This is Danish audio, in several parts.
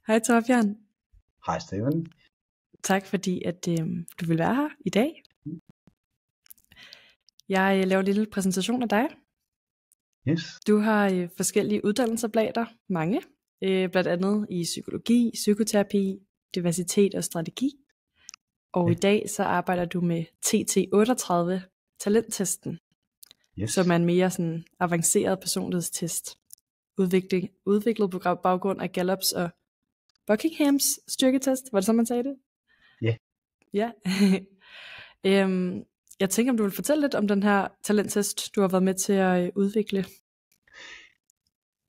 Hej Torbjørn. Hej Steffen. Tak fordi at du vil være her i dag. Jeg laver en lille præsentation af dig. Yes. Du har forskellige uddannelser bag dig, mange. Blandt andet i psykologi, psykoterapi, diversitet og strategi. Og i dag så arbejder du med TT38 talenttesten, som er en mere sådan avanceret personlighedstest. Udviklet på baggrund af Gallups og Buckinghams styrketest. Var det så, man sagde det? Ja. Jeg tænker, om du vil fortælle lidt om den her talenttest, du har været med til at udvikle.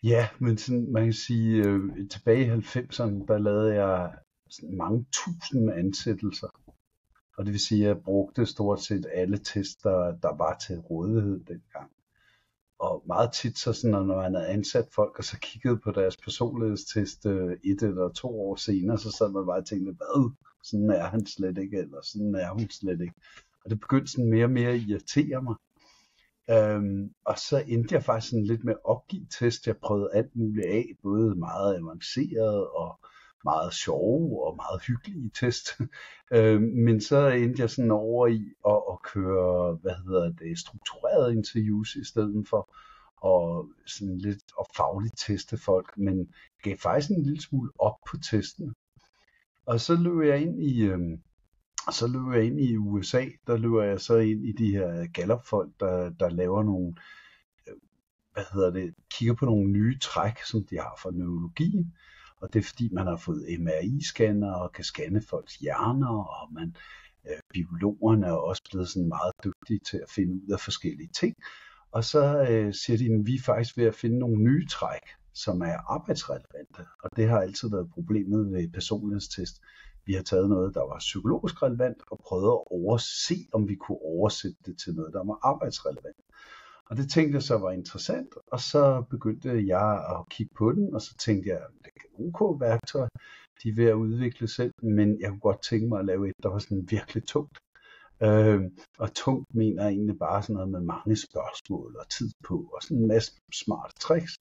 Ja, men sådan, man kan sige, tilbage i 90'erne, der lavede jeg mange tusind ansættelser. Og det vil sige, at jeg brugte stort set alle tester, der var til rådighed dengang. Og meget tit, så sådan, når man havde ansat folk, og så kiggede på deres personlighedstest 1 eller 2 år senere, så sad man bare og tænkte, hvad? Sådan er han slet ikke, eller sådan er hun slet ikke. Og det begyndte sådan mere og mere at irritere mig. Og så endte jeg faktisk sådan lidt med at opgive test. Jeg prøvede alt muligt af, både meget avanceret og meget sjove og meget hyggelige test. Men så endte jeg sådan over i at køre, strukturerede interviews i stedet for, og sådan lidt at fagligt teste folk, men gav faktisk en lille smule op på testene. Og så løb jeg ind i USA, der løber jeg så ind i de her Gallup-folk, der laver nogle, kigger på nogle nye træk, som de har fra neurologien. Og det er fordi, man har fået MRI-scanner og kan scanne folks hjerner, og biologerne er også blevet sådan meget dygtige til at finde ud af forskellige ting. Og så siger de, at vi er faktisk ved at finde nogle nye træk, som er arbejdsrelevante. Og det har altid været problemet ved personlighedstest. Vi har taget noget, der var psykologisk relevant, og prøvet at overse, om vi kunne oversætte det til noget, der var arbejdsrelevant. Og det tænkte jeg så var interessant, og så begyndte jeg at kigge på den, og så tænkte jeg, det er OK værktøj, de er ved at udvikle selv, men jeg kunne godt tænke mig at lave et, der var sådan virkelig tungt. Og tungt mener jeg egentlig bare sådan noget med mange spørgsmål og tid på, og sådan en masse smarte tricks.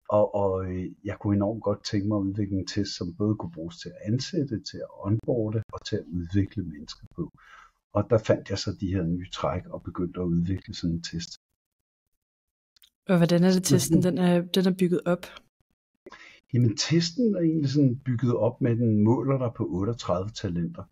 Og jeg kunne enormt godt tænke mig at udvikle en test, som både kunne bruges til at ansætte, til at onboarde og til at udvikle mennesker på. Og der fandt jeg så de her nye træk og begyndte at udvikle sådan en test. Og hvordan er det testen, den er bygget op? Jamen testen er egentlig sådan bygget op med, den måler der på 38 talenter.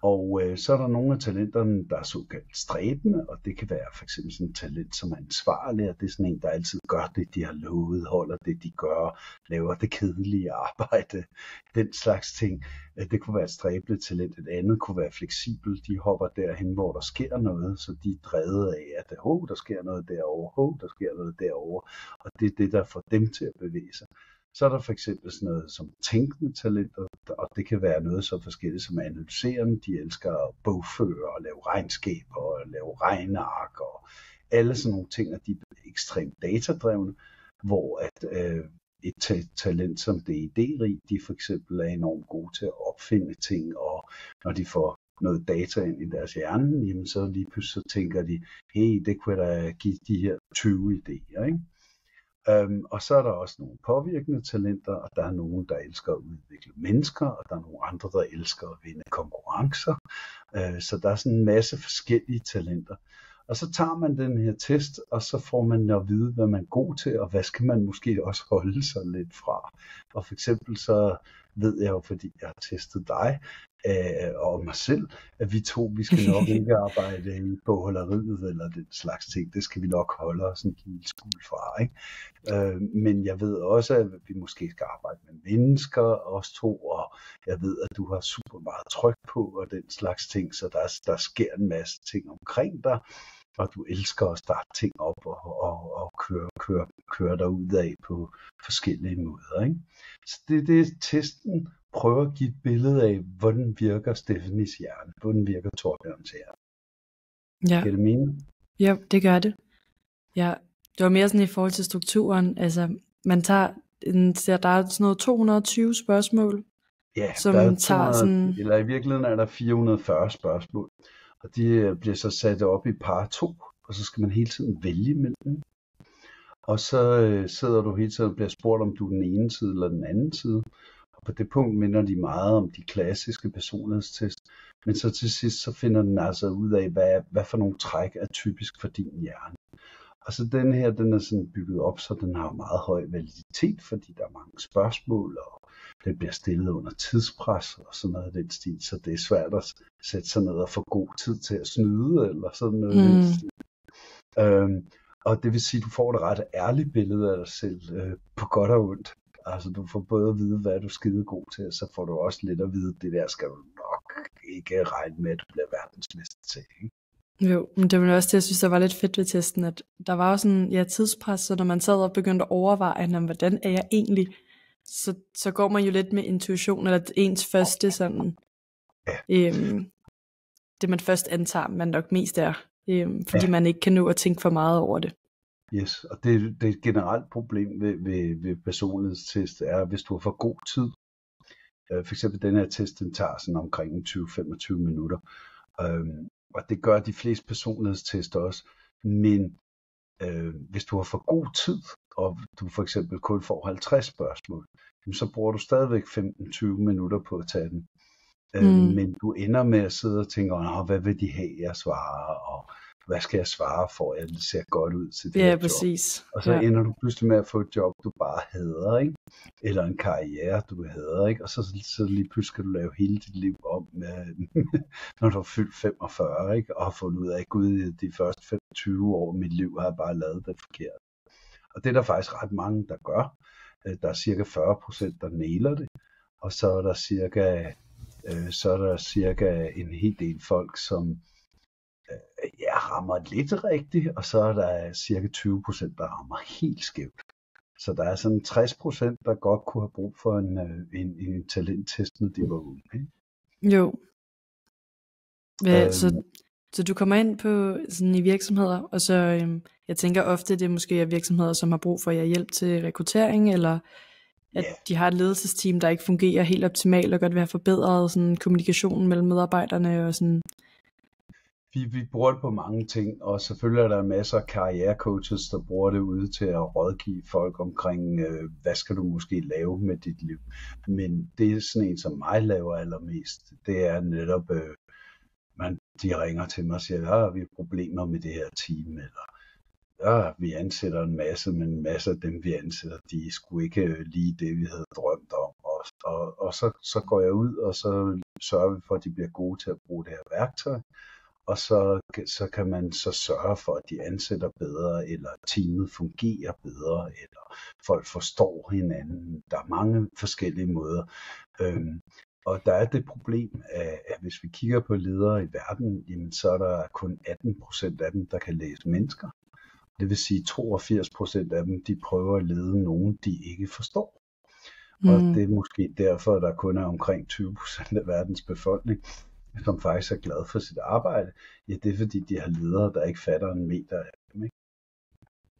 Og så er der nogle af talenterne, der er såkaldt stræbende, og det kan være for eksempel sådan et talent, som er ansvarlig, og det er sådan en, der altid gør det, de har lovet, holder det, de gør, laver det kedelige arbejde, den slags ting. Det kunne være et stræbende talent, et andet kunne være fleksibel, de hopper derhen, hvor der sker noget, så de er drevet af, at der sker noget derovre, der sker noget derovre, og det er det, der får dem til at bevæge sig. Så er der for eksempel sådan noget som tænkende talenter, og det kan være noget så forskelligt som analyserende. De elsker at bogføre og lave regnskaber og lave regneark og alle sådan nogle ting, og de er ekstremt datadrevne, hvor at et talent som DED-rig, de for eksempel er enormt gode til at opfinde ting, og når de får noget data ind i deres hjerne, jamen så lige pludselig så tænker de, hey, det kunne da give de her 20 idéer, ikke? Og så er der også nogle påvirkende talenter, og der er nogen, der elsker at udvikle mennesker, og der er nogle andre, der elsker at vinde konkurrencer. Så der er sådan en masse forskellige talenter. Og så tager man den her test, og så får man at vide, hvad man er god til, og hvad skal man måske også holde sig lidt fra. Og for eksempel så ved jeg jo, fordi jeg har testet dig og mig selv, at vi skal nok ikke arbejde i bogholderiet eller den slags ting. Det skal vi nok holde os en lille smule fra, ikke? Men jeg ved også, at vi måske skal arbejde med mennesker, os to, og jeg ved, at du har super meget tryk på og den slags ting, så der sker en masse ting omkring dig. Og du elsker at starte ting op og køre dig ud af på forskellige måder, ikke? Så det er det, testen prøver at give et billede af, hvordan virker Stephanies hjerne, hvordan virker Torbjørns hjerne. Ja. Giver det mening? Ja, det gør det. Ja, det var mere sådan i forhold til strukturen. Altså, man tager der er sådan noget 220 spørgsmål, ja, som der er tager sådan... Eller i virkeligheden er der 440 spørgsmål. Og de bliver så sat op i par 2, og så skal man hele tiden vælge mellem dem. Og så sidder du hele tiden og bliver spurgt, om du er den ene side eller den anden side. Og på det punkt minder de meget om de klassiske personlighedstest. Men så til sidst, så finder den altså ud af, hvad for nogle træk er typisk for din hjerne. Og så den her, den er sådan bygget op, så den har meget høj validitet, fordi der er mange spørgsmål, og den bliver stillet under tidspres og sådan noget af den stil. Så det er svært at sætte sig ned og få god tid til at snyde, eller sådan noget. Og det vil sige, at du får et ret ærligt billede af dig selv, på godt og ondt. Altså du får både at vide, hvad du er skide god til, og så får du også lidt at vide, det der skal du nok ikke regne med, at du bliver verdensmester til. Ikke? Jo, men det var også det, jeg synes, der var lidt fedt ved testen, at der var jo sådan, tidspres, så når man sad og begyndte at overveje, hvordan er jeg egentlig, så går man jo lidt med intuition, eller ens første sådan, det man først antager, man nok mest er, fordi man ikke kan nå at tænke for meget over det. Yes, og det er et generelt problem ved personlighedstest, er, hvis du har for god tid. For eksempel den her test, den tager sådan omkring 20-25 minutter. Og det gør de fleste personlighedstester også. Men hvis du har for god tid, og du for eksempel kun får 50 spørgsmål, så bruger du stadigvæk 15-20 minutter på at tage den. Men du ender med at sidde og tænke, hvad vil de have, jeg svarer, og hvad skal jeg svare for, at det ser godt ud til det her job. Præcis. Og så ender du pludselig med at få et job, du bare hader, ikke? Eller en karriere, du hader, ikke? Og så lige pludselig skal du lave hele dit liv om, når du har fyldt 45, ikke? Og har fundet ud af, at gud, de første 25 år af mit liv har jeg bare lavet det forkert. Og det er der faktisk ret mange, der gør. Der er cirka 40%, der nailer det. Og så er der cirka en hel del folk, som rammer lidt rigtigt, og så er der cirka 20%, der rammer helt skævt. Så der er sådan 60%, der godt kunne have brug for en talenttest, når de var unge. Ikke? Jo. Så du kommer ind på sådan i virksomheder, og så jeg tænker ofte, det er måske virksomheder, som har brug for jer hjælp til rekruttering, eller at de har et ledelsesteam, der ikke fungerer helt optimalt, og godt vil have forbedret sådan kommunikationen mellem medarbejderne og sådan. Vi bruger det på mange ting, og selvfølgelig er der masser af karrierecoaches, der bruger det ude til at rådgive folk omkring, hvad skal du måske lave med dit liv. Men det er sådan en, som mig laver allermest. Det er netop, de ringer til mig og siger, vi har problemer med det her team, eller vi ansætter en masse, men en masse af dem, vi ansætter, de er sgu ikke lige det, vi havde drømt om. Og så går jeg ud, og så sørger vi for, at de bliver gode til at bruge det her værktøj. Og så kan man så sørge for, at de ansætter bedre, eller teamet fungerer bedre, eller folk forstår hinanden. Der er mange forskellige måder. Og der er det problem, at hvis vi kigger på ledere i verden, jamen, så er der kun 18% af dem, der kan læse mennesker. Det vil sige, 82% af dem, de prøver at lede nogen, de ikke forstår. Og det er måske derfor, at der kun er omkring 20% af verdens befolkning, som faktisk er glad for sit arbejde. Ja, det er fordi, de har ledere, der ikke fatter en meter af dem. Ikke?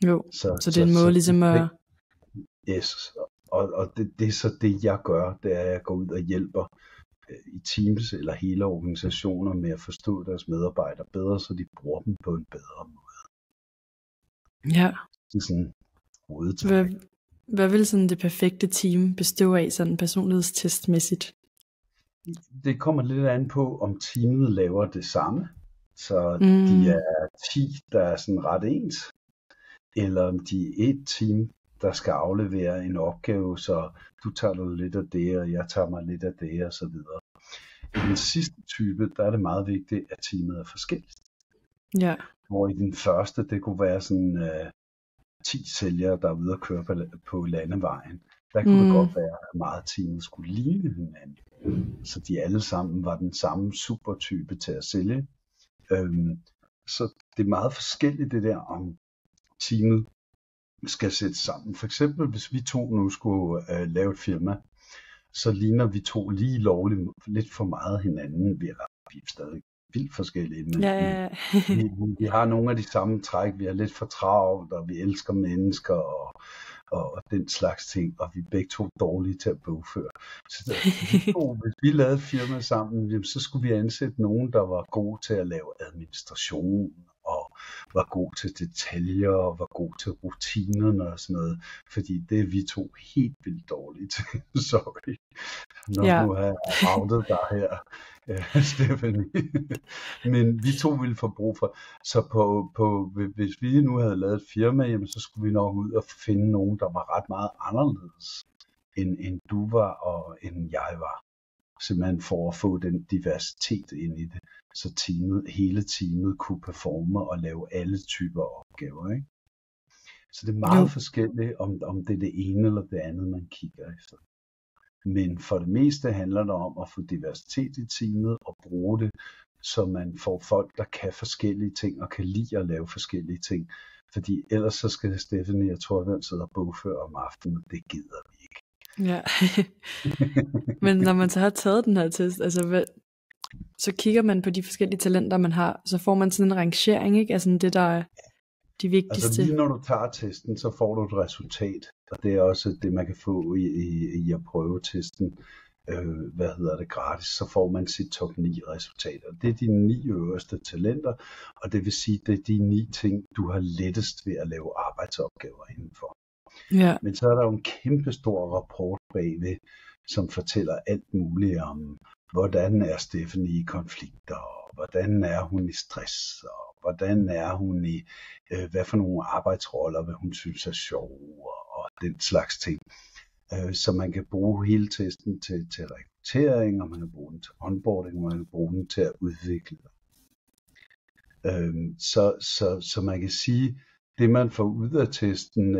Jo, så det er en måde ligesom at... Yes, og det er så det, jeg gør, det er, at jeg går ud og hjælper i teams eller hele organisationer med at forstå deres medarbejdere bedre, så de bruger dem på en bedre måde. Ja. Det er sådan hovedtræk. Hvad vil sådan det perfekte team bestå af, sådan personlighedstestmæssigt? Det kommer lidt an på, om teamet laver det samme. Så de er 10, der er sådan ret ens. Eller om de er et team, der skal aflevere en opgave, så du tager lidt af det, og jeg tager mig lidt af det, og så videre. I den sidste type, der er det meget vigtigt, at teamet er forskelligt. Ja. Hvor i den første, det kunne være sådan 10 sælgere, der er ude at køre på landevejen. Der kunne det godt være, at meget teamet skulle ligne hinanden. Så de alle sammen var den samme supertype til at sælge. Så det er meget forskelligt det der, om teamet skal sætte sammen. For eksempel, hvis vi to nu skulle lave et firma, så ligner vi to lige lovligt lidt for meget hinanden. Vi er stadig vildt forskellige, men vi har nogle af de samme træk. Vi er lidt for travlt, og vi elsker mennesker, og den slags ting, og vi er begge to dårlige til at bogføre. Så hvis vi lavede et firma sammen, så skulle vi ansætte nogen, der var gode til at lave administration, og var god til detaljer og var god til rutinerne og sådan noget. Fordi det er vi to helt vildt dårlige til. Sorry. Nu har jeg outet dig her, Stephanie. Men vi to ville få brug for. Så hvis vi nu havde lavet et firma, jamen, så skulle vi nok ud og finde nogen, der var ret meget anderledes, end du var og end jeg var. Simpelthen for at få den diversitet ind i det, så hele teamet kunne performe og lave alle typer opgaver. Ikke? Så det er meget forskelligt, om det er det ene eller det andet, man kigger efter. Men for det meste handler det om at få diversitet i teamet og bruge det, så man får folk, der kan forskellige ting og kan lide at lave forskellige ting. Fordi ellers så skal Stephanie og Torvald sidde og bogføre om aftenen, og det gider vi ikke. Ja, men når man så har taget den her test, altså så kigger man på de forskellige talenter, man har, så får man sådan en rangering, ikke? Altså det, der er de vigtigste. Altså lige når du tager testen, så får du et resultat, og det er også det, man kan få i at prøve testen, gratis, så får man sit top 9 resultater. Det er de 9 øverste talenter, og det vil sige, det er de 9 ting, du har lettest ved at lave arbejdsopgaver indenfor. Ja. Men så er der jo en kæmpe stor rapport bagved, som fortæller alt muligt om, hvordan er Stephanie i konflikter, og hvordan er hun i stress, og hvordan er hun i, hvad for nogle arbejdsroller, hvad hun synes er sjove, og den slags ting. Så man kan bruge hele testen til rekruttering, og man kan bruge den til onboarding, og man kan bruge den til at udvikle. Så man kan sige, det man får ud af testen,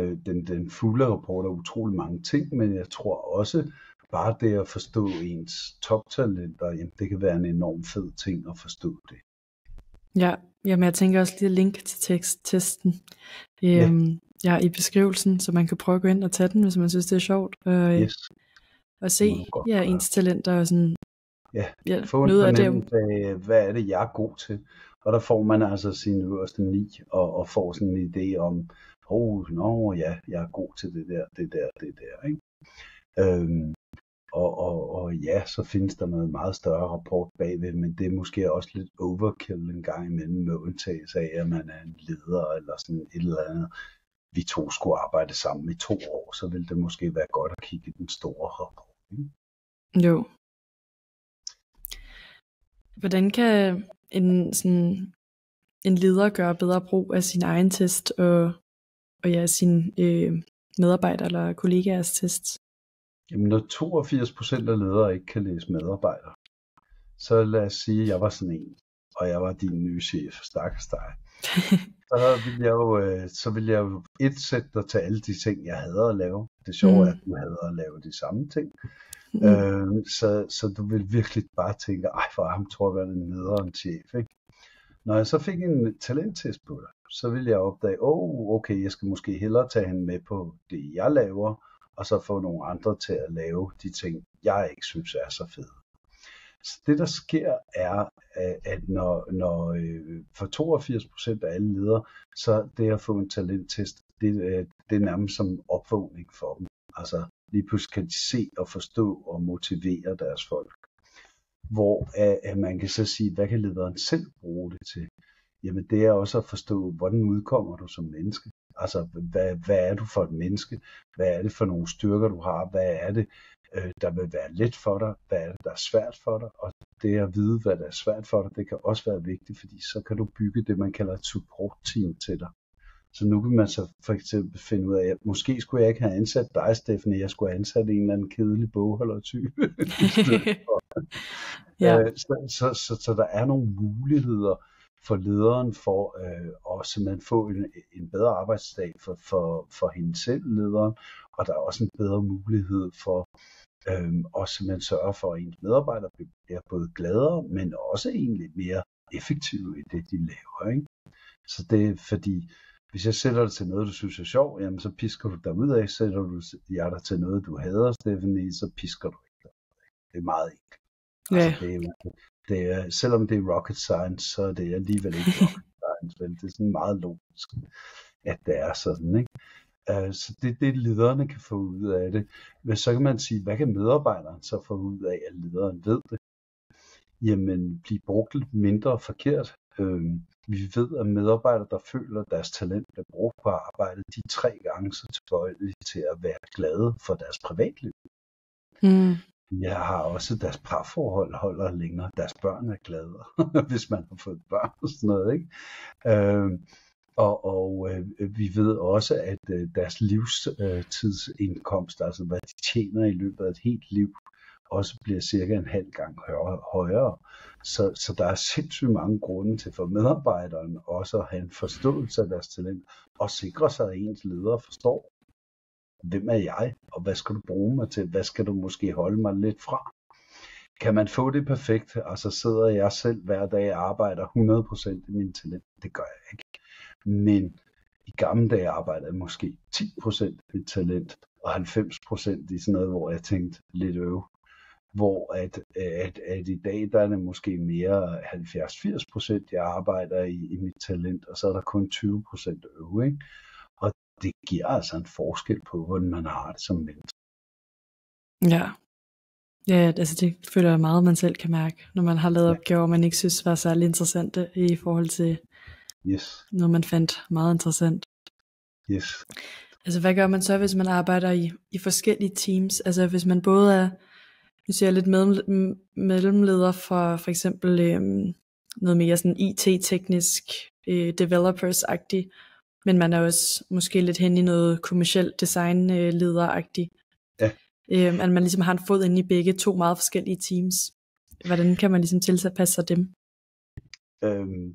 den fulde rapport er utrolig mange ting, men jeg tror også, bare det at forstå ens toptalenter, jamen det kan være en enorm fed ting at forstå det. Ja, jamen jeg tænker også lige at link til testen i beskrivelsen, så man kan prøve at gå ind og tage den, hvis man synes det er sjovt. Og se ens talenter og sådan. Ja, få en fornemmelse af, hvad er det jeg er god til. Og der får man altså sine øverste 9, og får sådan en idé om, jeg er god til det der, ikke? Og så findes der noget meget større rapport bagved, men det er måske også lidt overkill en gang imellem med undtagelse af, at man er en leder eller sådan et eller andet. Vi to skulle arbejde sammen i 2 år, så ville det måske være godt at kigge i den store rapport. Ikke? Jo. Hvordan kan en leder gøre bedre brug af sin egen test og sine medarbejdere eller kollegaers test? Jamen når 82% af ledere ikke kan læse medarbejdere, så lad os sige, at jeg var sådan en, og jeg var din nye chef, stakkels dig. Så ville jeg jo sætte dig til alle de ting, jeg hader at lave. Det sjove er, at du hader at lave de samme ting. Så du vil virkelig bare tænke, for ham tror jeg, en nederen chef, ikke? Når jeg så fik en talenttest på dig, så ville jeg opdage, okay, jeg skal måske hellere tage hende med på det, jeg laver, og så få nogle andre til at lave de ting, jeg ikke synes er så fede. Så det, der sker, er, at når for 82% af alle ledere, så det at få en talenttest, det er nærmest som opvågning for dem. Altså lige pludselig kan de se og forstå og motivere deres folk. Hvor at man kan så sige, hvad kan lederen selv bruge det til? Jamen det er også at forstå, hvordan udkommer du som menneske? Altså hvad er du for et menneske? Hvad er det for nogle styrker du har? Hvad er det, der vil være let for dig? Hvad er det, der er svært for dig? Og det at vide, hvad der er svært for dig, det kan også være vigtigt, fordi så kan du bygge det, man kalder et support team til dig. Så nu kan man så for eksempel finde ud af, at måske skulle jeg ikke have ansat dig, Stephanie, jeg skulle have ansat en eller anden kedelig bogholdertype. Så der er nogle muligheder for lederen for at simpelthen få en bedre arbejdsdag for hende selv, lederen, og der er også en bedre mulighed for at simpelthen sørge for, at ens medarbejdere bliver både gladere, men også egentlig mere effektive i det, de laver. Ikke? Så det er fordi, hvis jeg sætter dig til noget, du synes er sjovt, jamen så pisker du derudad. Sætter du dig til noget, du hader, Stephanie, så pisker du ikke derudad. Det er meget enkelt. Altså, det er, selvom det er rocket science, så er det alligevel ikke rocket science, vel? Det er sådan meget logisk, at det er sådan, ikke? Så det lederne kan få ud af det. Men så kan man sige, hvad kan medarbejderen så få ud af, at lederen ved det? Jamen, blive brugt lidt mindre forkert. Vi ved, at medarbejdere, der føler, at deres talent bliver brugt på arbejdet, de er 3 gange så tilbøjelige til at være glade for deres privatliv. Jeg har også deres parforhold holder længere. Deres børn er gladere, hvis man har fået børn og sådan noget, ikke? Vi ved også, at deres livstidsindkomst, altså hvad de tjener i løbet af et helt liv, også bliver cirka en halv gang højere. Så der er sindssygt mange grunde til for medarbejderne også at have en forståelse af deres talent, og sikre sig, at ens ledere forstår, hvem er jeg, og hvad skal du bruge mig til, hvad skal du måske holde mig lidt fra. Kan man få det perfekt, og så sidder jeg selv hver dag og arbejder 100% i min talent? Det gør jeg ikke. Men i gamle dage arbejder jeg måske 10% i mit talent, og 90% i sådan noget, hvor jeg tænkte lidt Hvor at i dag, der er det måske mere 70-80%, jeg arbejder i mit talent, og så er der kun 20% ikke? Og det giver altså en forskel på, hvordan man har det som menneske. Ja, altså det føler jeg meget, man selv kan mærke, når man har lavet opgaver, man ikke synes var særlig interessante i forhold til noget, man fandt meget interessant. Yes. Altså hvad gør man så, hvis man arbejder i forskellige teams? Altså hvis man både er, nu siger jeg lidt mellemleder for eksempel noget mere sådan IT-teknisk, developers-agtigt, men man er også måske lidt hen i noget kommercielt design-leder-agtigt. Ja. At man ligesom har en fod inde i begge 2 meget forskellige teams. Hvordan kan man ligesom tilpasse sig dem?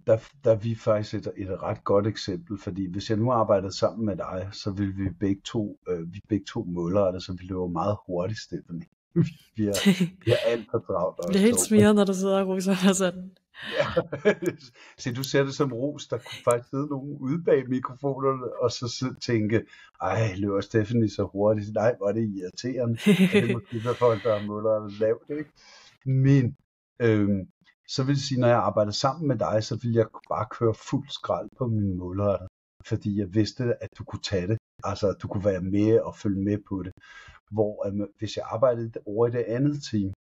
Der er vi faktisk et ret godt eksempel, fordi hvis jeg nu arbejdede sammen med dig, så ville vi begge to målrette, så vi løber meget hurtigt, Stephanie. Vi er alt for travlt. Det er helt smiret, når du sidder og roser og sådan. Ja, så du ser det som ros, der kunne faktisk sidde nogen ude bag mikrofonerne, og så tænke, løber Stephanie så hurtigt? Nej, hvor er det irriterende. Det må måske være folk, der har målrettet lavt, ikke? Men så vil det sige, når jeg arbejder sammen med dig, så vil jeg bare køre fuld skrald på mine målretter, fordi jeg vidste, at du kunne tage det. Altså, at du kunne være med og følge med på det. Hvor hvis jeg arbejdede over i det andet team,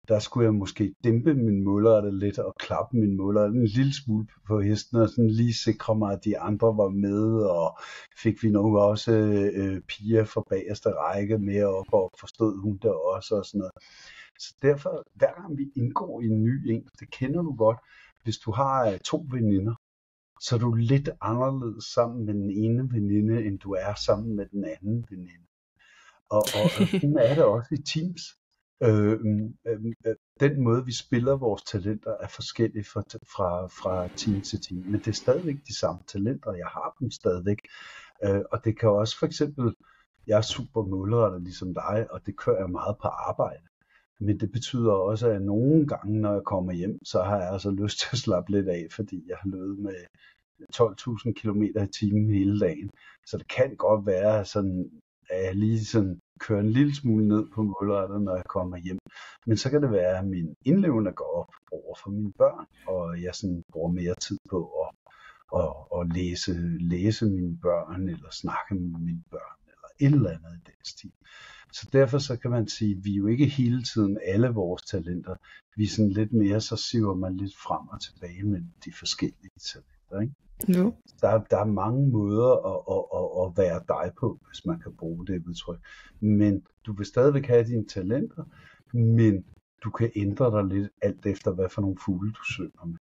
der skulle jeg måske dæmpe min målrette lidt og klappe min målrette en lille smule på hesten, og sådan lige sikre mig, at de andre var med, og fik vi nok også piger fra bagerste række med op, og forstod hun det også, og sådan noget. Så derfor, hver gang vi indgår i en ny en, det kender du godt, hvis du har 2 veninder, så er du lidt anderledes sammen med den ene veninde, end du er sammen med den anden veninde. Og sådan er det også i teams. Den måde, vi spiller vores talenter, er forskellig fra team til team. Men det er stadigvæk de samme talenter, jeg har dem stadigvæk. Og det kan også for eksempel, jeg er super målrettet ligesom dig, og det kører jeg meget på arbejde. Men det betyder også, at nogle gange, når jeg kommer hjem, så har jeg altså lyst til at slappe lidt af, fordi jeg har løbet med 12.000 km i timen hele dagen. Så det kan godt være sådan, at jeg lige sådan kører en lille smule ned på målrettet, når jeg kommer hjem. Men så kan det være, at min indlevende går op over for mine børn, og jeg sådan bruger mere tid på at læse mine børn, eller snakke med mine børn, eller et eller andet i den stil. Så derfor så kan man sige, at vi er jo ikke hele tiden alle vores talenter. Vi er sådan lidt mere, så siver man lidt frem og tilbage med de forskellige talenter, ikke? Jo. Der er mange måder at være dig på, hvis man kan bruge det udtryk. Men du vil stadigvæk have dine talenter, men du kan ændre dig lidt alt efter, hvad for nogle fugle du synger med.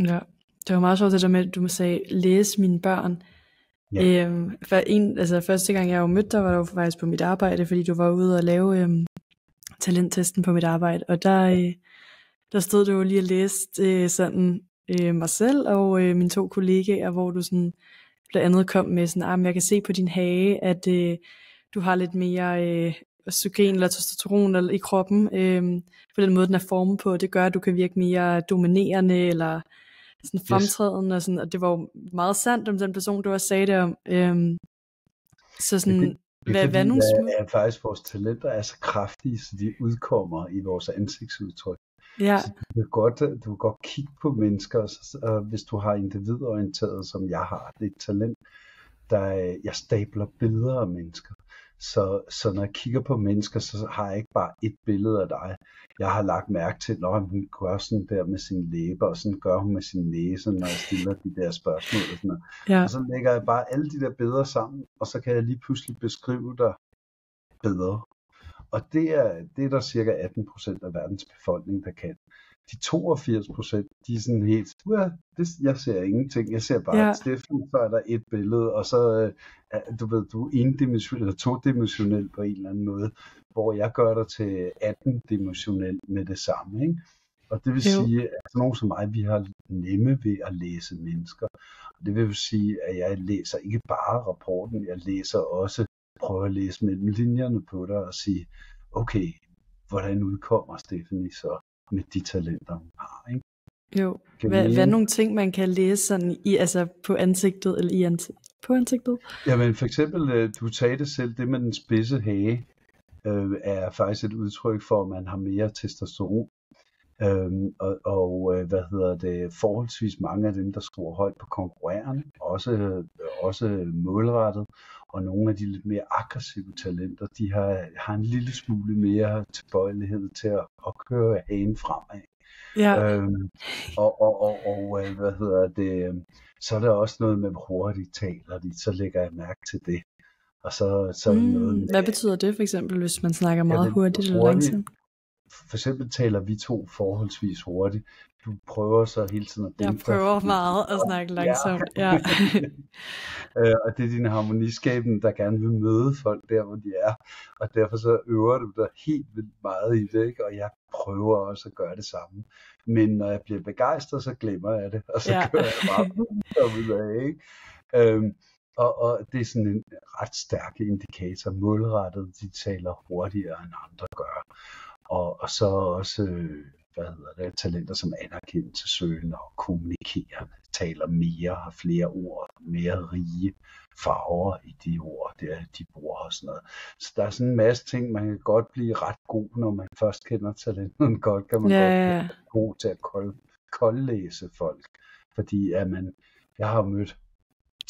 Ja, det var meget sjovt det der med, at du sagde, læse mine børn. Ja. Første gang jeg mødte dig, var du faktisk på mit arbejde, fordi du var ude og lave talenttesten på mit arbejde, og der stod du jo lige og læste sådan mig selv og mine 2 kollegaer, hvor du sådan blandt andet kom med sådan, jeg kan se på din hage, at du har lidt mere østrogen eller testosteron i kroppen, på den måde den er formet på, det gør, at du kan virke mere dominerende eller sådan fremtrædende, og, sådan, og det var jo meget sandt om den person, du også sagde det om. Så sådan, hvad nogle små... er faktisk vores talenter er så kraftige, så de udkommer i vores ansigtsudtryk. Ja. Så du kan godt kigge på mennesker, og hvis du har individorienteret, som jeg har, det er et talent, jeg stabler billeder af mennesker. Så når jeg kigger på mennesker, så har jeg ikke bare et billede af dig. Jeg har lagt mærke til, at hun gør sådan der med sine læber, og sådan gør hun med sin næse, når jeg stiller de der spørgsmål. Og, sådan noget. Ja. Og så lægger jeg bare alle de der billeder sammen, og så kan jeg lige pludselig beskrive dig bedre. Og det er der cirka 18% af verdens befolkning, der kan. De 82%, de er sådan helt, jeg ser ingenting, jeg ser bare et Steffen, så er der et billede, og så, du er endimensionel eller todimensionel på en eller anden måde, hvor jeg gør dig til 18-dimensionel med det samme, ikke? Og det vil sige, at sådan nogen som mig, vi har nemme ved at læse mennesker. Og det vil sige, at jeg læser ikke bare rapporten, jeg læser også, prøver at læse mellem linjerne på dig og sige, okay, hvordan udkommer Stephanie så med de talenter, hun har, ikke? Jo. Hvad er nogle ting, man kan læse sådan i, altså på ansigtet eller på ansigtet? Jamen for eksempel, du sagde det selv, det med den spidse hage er faktisk et udtryk for, at man har mere testosteron. Forholdsvis mange af dem, der scorer højt på konkurrerende, også målrettet, og nogle af de lidt mere aggressive talenter, de har en lille smule mere tilbøjelighed til at køre hagen fremad. Ja. Så er der også noget med, hvor hurtigt taler de, så lægger jeg mærke til det. Og så er der noget med, hvad betyder det for eksempel, hvis man snakker meget hurtigt eller langsomt? For eksempel taler vi to forholdsvis hurtigt. Du prøver så hele tiden at dæmpe. Jeg prøver meget at snakke langsomt. Ja. Og det er din harmoniskaben, der gerne vil møde folk der, hvor de er. Og derfor så øver du dig helt vildt meget i det, ikke? Og jeg prøver også at gøre det samme. Men når jeg bliver begejstret, så glemmer jeg det. Og så kører jeg bare ud af, ikke? Og det er sådan en ret stærk indikator. Målrettet, de taler hurtigere end andre gør. Og så også, talenter som anerkendelsessøgende og kommunikerende, taler mere, har flere ord, mere rige farver i de ord, de bruger og sådan noget. Så der er sådan en masse ting, man kan godt blive ret god, når man først kender talenterne godt, kan man godt blive god til at koldlæse folk. Fordi jeg har mødt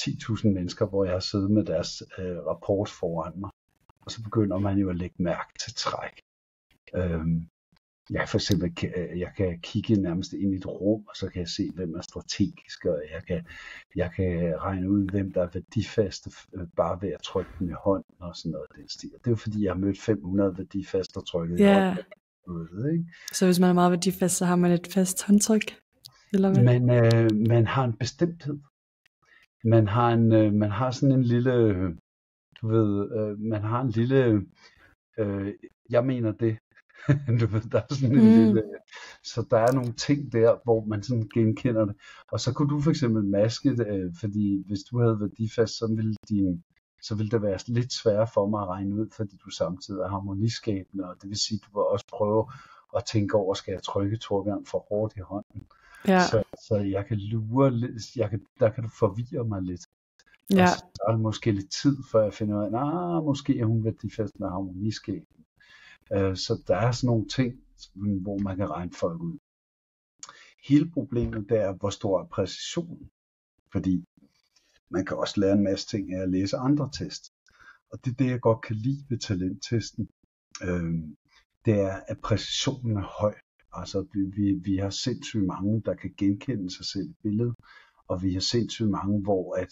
10.000 mennesker, hvor jeg har siddet med deres rapport foran mig, og så begynder man jo at lægge mærke til træk. For eksempel, jeg kan kigge nærmest ind i et rum, og så kan jeg se, hvem er strategisk, og jeg kan regne ud, hvem der er værdifaste, bare ved at trykke med hånden og sådan noget af den stil. Det er jo fordi, jeg har mødt 500 værdifaste og trykket i hånden. Ikke? Så hvis man er meget værdifast, så har man et fast håndtryk? Eller hvad? Man har en bestemthed. Man har sådan en lille, man har en lille, jeg mener det. Der er sådan en lille, så der er nogle ting der, hvor man sådan genkender det. Og så kunne du for eksempel maske det, fordi hvis du havde værdifast, så ville det være lidt sværere for mig at regne ud, fordi du samtidig er harmoniskabende, og det vil sige, at du vil også prøve at tænke over, skal jeg trykke Torbjørn for hårdt i hånden. Ja. Så jeg kan lure lidt, der kan du forvirre mig lidt. Ja. Og så er det måske lidt tid, før jeg finder ud af, måske er hun værdifast med harmoniskab. Så der er sådan nogle ting, hvor man kan regne folk ud. Hele problemet der er, hvor stor er præcisionen. Fordi man kan også lære en masse ting af at læse andre test. Og det er det, jeg godt kan lide ved talenttesten. Det er, at præcisionen er høj. Altså, vi har sindssygt mange, der kan genkende sig selv i billedet. Og vi har sindssygt mange, hvor at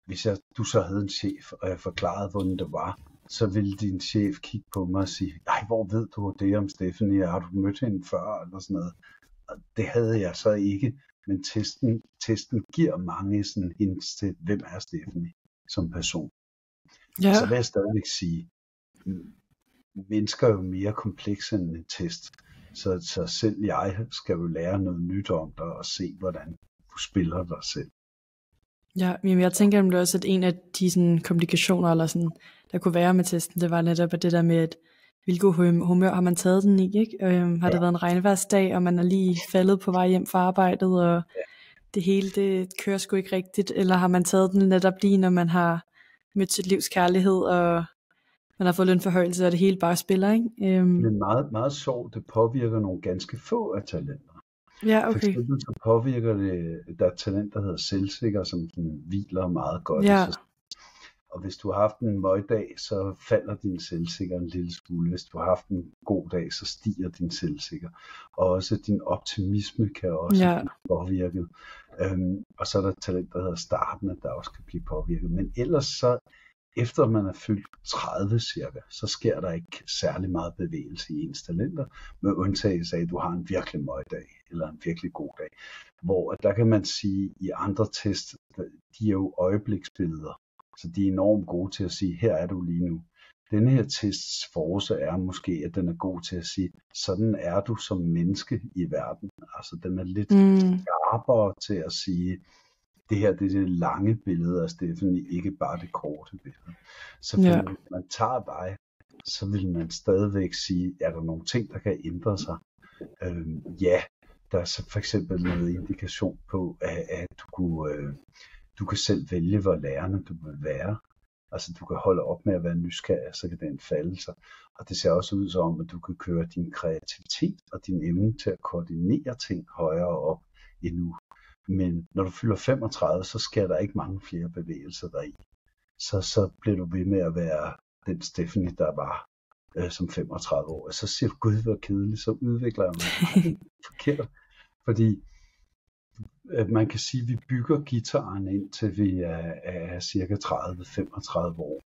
hvis du så havde en chef, og jeg forklarede, hvordan det var, så ville din chef kigge på mig og sige, nej, hvor ved du det om Stephanie? Har du mødt hende før? Eller sådan noget. Og det havde jeg så ikke, men testen giver mange sådan hints til, hvem er Stephanie som person. Ja. Så vil jeg stadigvæk sige, mennesker er jo mere komplekse end en test. Så selv jeg skal jo lære noget nyt om dig og se, hvordan du spiller dig selv. Ja, men jeg tænker nemlig også, at en af de sådan, komplikationer, eller sådan, der kunne være med testen, det var netop det der med, at hvilket humør har man taget den i, ikke? Har det været en regnværsdag, og man er lige faldet på vej hjem fra arbejdet, og det hele, det kører sgu ikke rigtigt, eller har man taget den netop lige, når man har mødt sit livs kærlighed, og man har fået lønforhøjelse, og det hele bare spiller, ikke? Men meget, meget sjovt, det påvirker nogle ganske få af talenter. Ja, okay. For eksempel så påvirker det, der er talent, der hedder selvsikker, som hviler meget godt. Ja. Og hvis du har haft en møgdag, så falder din selvsikker en lille smule. Hvis du har haft en god dag, så stiger din selvsikker. Og også din optimisme kan også blive påvirket. Og så er der et talent, der hedder starten, der også kan blive påvirket. Men ellers så, efter man er fyldt 30 cirka, så sker der ikke særlig meget bevægelse i ens talenter, med undtagelse af, at du har en virkelig møgdag, eller en virkelig god dag. Hvor der kan man sige, i andre tests, de er jo øjebliksbilleder. Så de er enormt gode til at sige, her er du lige nu. Denne her tests force er måske, at den er god til at sige, sådan er du som menneske i verden. Altså den er lidt skarpere til at sige, det her det er det lange billede af Stephanie, ikke bare det korte billede. Så hvis man tager dig, så vil man stadigvæk sige, er der nogle ting, der kan ændre sig? Der er så for eksempel noget indikation på, at du kan selv vælge, hvor lærende du vil være. Altså du kan holde op med at være nysgerrig, så kan den falde sig. Og det ser også ud som, at du kan køre din kreativitet og din evne til at koordinere ting højere op endnu. Men når du fylder 35, så sker der ikke mange flere bevægelser deri. Så bliver du ved med at være den Stephanie, der var som 35 år. Og så siger du, gud hvor kedeligt, så udvikler jeg mig forkert. Fordi man kan sige, at vi bygger guitaren ind til vi er cirka 30-35 år.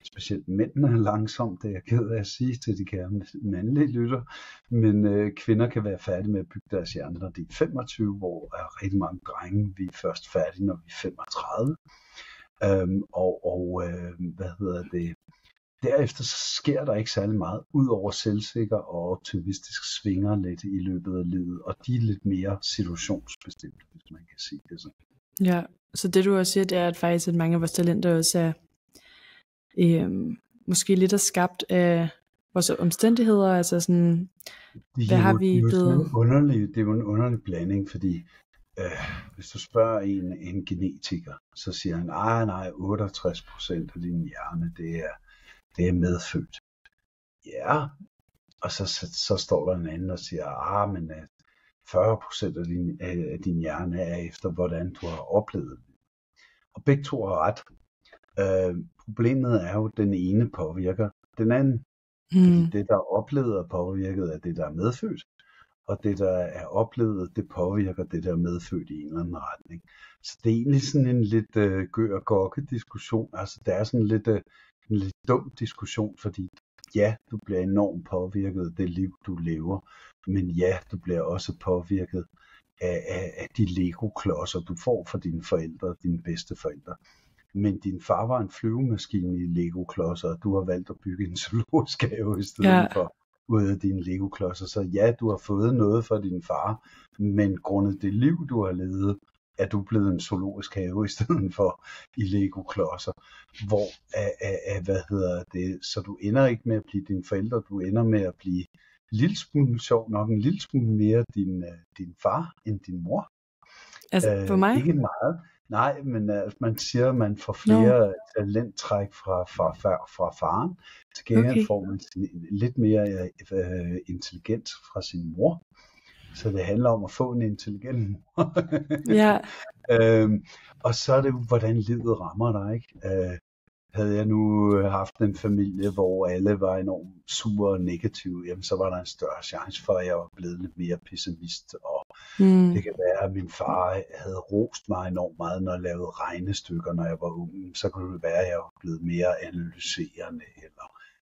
Specielt mændene er langsomt, det er jeg ked af at sige til de kære mandlige lytter. Men kvinder kan være færdige med at bygge deres hjerne, når de er 25, hvor er rigtig mange drenge, vi er først færdige, når vi er 35. Derefter så sker der ikke særlig meget, udover selvsikker og optimistisk svinger lidt i løbet af livet, og de er lidt mere situationsbestemte, hvis man kan sige det sådan. Ja, så det du også siger, det er at faktisk, at mange af vores talenter også er måske lidt skabt af vores omstændigheder, altså sådan, hvad har vi blevet? Det er jo en underlig blanding, fordi hvis du spørger en genetiker, så siger han, nej, 68% af din hjerne, det er medfødt. Ja, og så står der en anden og siger, men 40% af din hjerne er efter, hvordan du har oplevet det. Og begge to har ret. Problemet er jo, at den ene påvirker den anden. Fordi det, der er oplevet og påvirket, er det, der er medfødt. Og det, der er oplevet, det påvirker det, der er medfødt i en eller anden retning. Så det er egentlig sådan en lidt gør og gokke diskussion. Altså det er sådan lidt en lidt dum diskussion, fordi ja, du bliver enormt påvirket af det liv, du lever. Men ja, du bliver også påvirket af de Lego-klodser, du får fra dine forældre og dine bedsteforældre. Men din far var en flyvemaskine i Lego-klodser, og du har valgt at bygge en zoologisk have i stedet for ud af dine Lego-klodser. Så ja, du har fået noget fra din far, men grundet det liv, du har levet, er du blevet en zoologisk have i stedet for i Lego-klodser. Hvor så du ender ikke med at blive dine forældre, du ender med at blive en lille smule mere din far end din mor. Altså for mig? Ikke meget. Nej, men man siger, at man får flere talenttræk fra faren. Til gengæld får man lidt mere intelligens fra sin mor. Så det handler om at få en intelligent mor. Ja. Og så er det jo, hvordan livet rammer dig, ikke? Havde jeg nu haft en familie, hvor alle var enormt sure og negative, jamen så var der en større chance for, at jeg var blevet lidt mere pessimist. Og det kan være, at min far havde rost mig enormt meget, når jeg lavede regnestykker, når jeg var ung. Så kunne det være, at jeg var blevet mere analyserende eller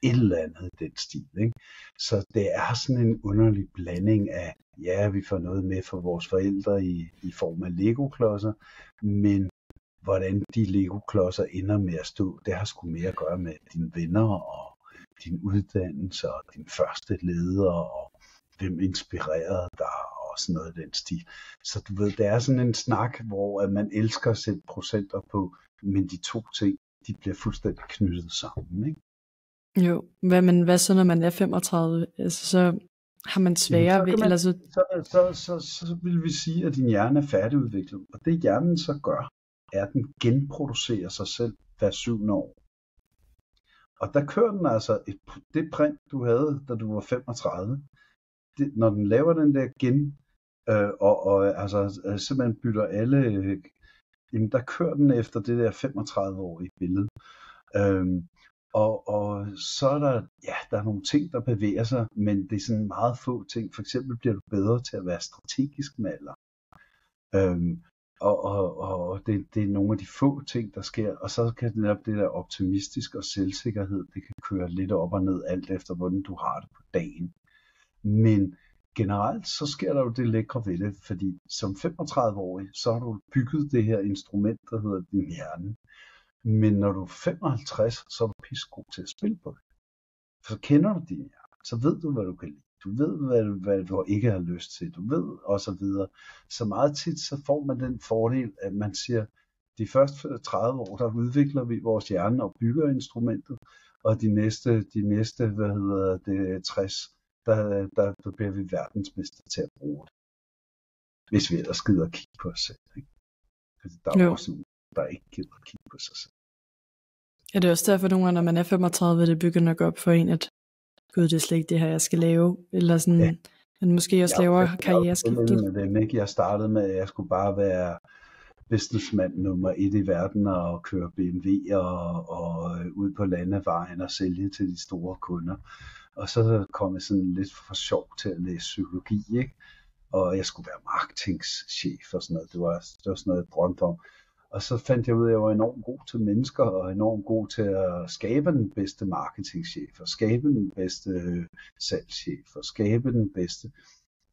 et eller andet i den stil. Ikke? Så det er sådan en underlig blanding af, ja, vi får noget med fra vores forældre i form af Lego-klodser, men hvordan de Lego-klodser ender med at stå, det har sgu mere at gøre med dine venner og din uddannelse og din første leder og hvem inspirerede dig og sådan noget i den stil. Så du ved, det er sådan en snak, hvor man elsker at sætte procenter på, men de to ting, de bliver fuldstændig knyttet sammen, ikke? Jo, hvad så når man er 35? Altså, så har man sværere ved, eller så vil vi sige, at din hjerne er færdigudviklet. Og det hjernen så gør, er, at den genproducerer sig selv hver 7. år. Og der kører den altså det print, du havde, da du var 35. Når den laver den der simpelthen bytter alle, jamen der kører den efter det der 35-årige billede. Og så er der er nogle ting, der bevæger sig, men det er sådan meget få ting. For eksempel bliver du bedre til at være strategisk med alder. Og det er nogle af de få ting, der sker. Og så kan det der optimistisk og selvsikkerhed, det kan køre lidt op og ned, alt efter hvordan du har det på dagen. Men generelt så sker der jo det lækre ved det, fordi som 35-årig, så har du bygget det her instrument, der hedder din hjerne. Men når du er 55, så er du pissegod til at spille på det. Så kender du din hjerne, så ved du, hvad du kan lide. Du ved, hvad du ikke har lyst til. Du ved, og så videre. Så meget tit, så får man den fordel, at man siger, de første 30 år, der udvikler vi vores hjerne og bygger instrumentet, og de næste 60, der bliver vi verdensmester til at bruge det. Hvis vi ellers gider at kigge på os selv. Ikke? Fordi der er også nogen, der ikke gider at kigge på sig selv. Ja, det er også derfor nogle gange, når man er 35, det begynder at gå op for en, at gud, det er slet ikke det her, jeg skal lave. Eller sådan, ja. Men måske også laver karriereskiftet. Jeg startede med, at jeg skulle bare være businessmand nummer 1 i verden og køre BMW og ud på landevejen og sælge til de store kunder. Og så kom jeg sådan lidt for sjov til at læse psykologi, ikke? Og jeg skulle være marketingschef og sådan noget. Det var sådan noget, jeg drømte om. Og så fandt jeg ud af, at jeg var enormt god til mennesker, og enormt god til at skabe den bedste marketingchef, og skabe den bedste salgschef, og skabe den bedste.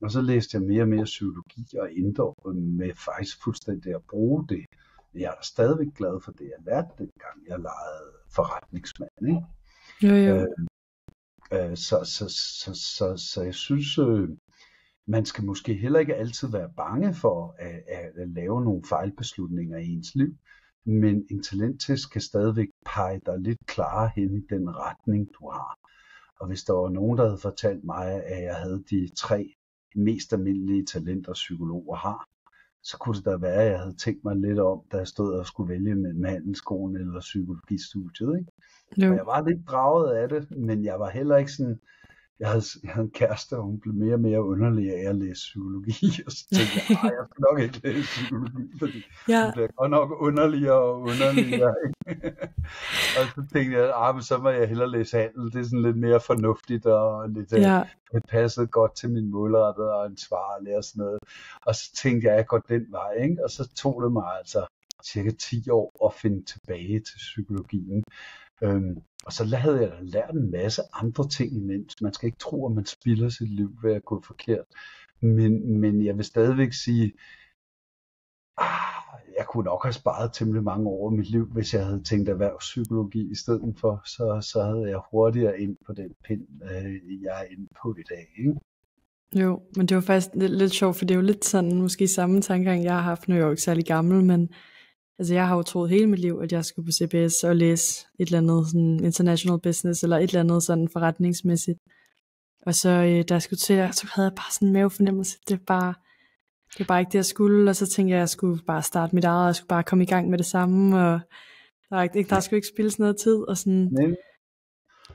Og så læste jeg mere og mere psykologi, og endte med faktisk fuldstændig at bruge det. Jeg er da stadigvæk glad for det, jeg lærte dengang, jeg legede forretningsmand. Ikke? Jo. Så jeg synes, man skal måske heller ikke altid være bange for at lave nogle fejlbeslutninger i ens liv, men en talenttest kan stadigvæk pege dig lidt klarere hen i den retning, du har. Og hvis der var nogen, der havde fortalt mig, at jeg havde de 3 mest almindelige talenter, psykologer har, så kunne det da være, at jeg havde tænkt mig lidt om, da jeg stod og skulle vælge mellem handelsskolen eller psykologistudiet. Ikke? Og jeg var lidt draget af det, men jeg var heller ikke sådan. Jeg havde en kæreste, og hun blev mere og mere underlig af at læse psykologi, og så tænkte jeg, jeg skal nok ikke læse psykologi, fordi det bliver godt nok underligere og underligere. Og så tænkte jeg, men så må jeg hellere læse handel, det er sådan lidt mere fornuftigt, og lidt, det passede godt til min målrettede og ansvarlige og sådan noget. Og så tænkte jeg går den vej, ikke? Og så tog det mig altså cirka 10 år at finde tilbage til psykologien. Og så havde jeg lært en masse andre ting imens. Man skal ikke tro, at man spilder sit liv ved at gå forkert. Men jeg vil stadigvæk sige, jeg kunne nok have sparet temmelig mange år af mit liv, hvis jeg havde tænkt erhvervspsykologi i stedet for. Så havde jeg hurtigere ind på den pind, jeg er inde på i dag. Ikke? Jo, men det var faktisk lidt sjovt, for det er jo lidt sådan, måske samme tankegang, jeg har haft, når jeg er jo ikke særlig gammel, men altså jeg har jo troet hele mit liv, at jeg skulle på CBS og læse et eller andet sådan international business, eller et eller andet sådan forretningsmæssigt. Og så da jeg skulle til, så havde jeg bare sådan en mavefornemmelse, det er bare ikke det, jeg skulle. Og så tænkte jeg skulle bare starte mit eget, og jeg skulle bare komme i gang med det samme, og der skulle ikke spildes noget tid. Og sådan.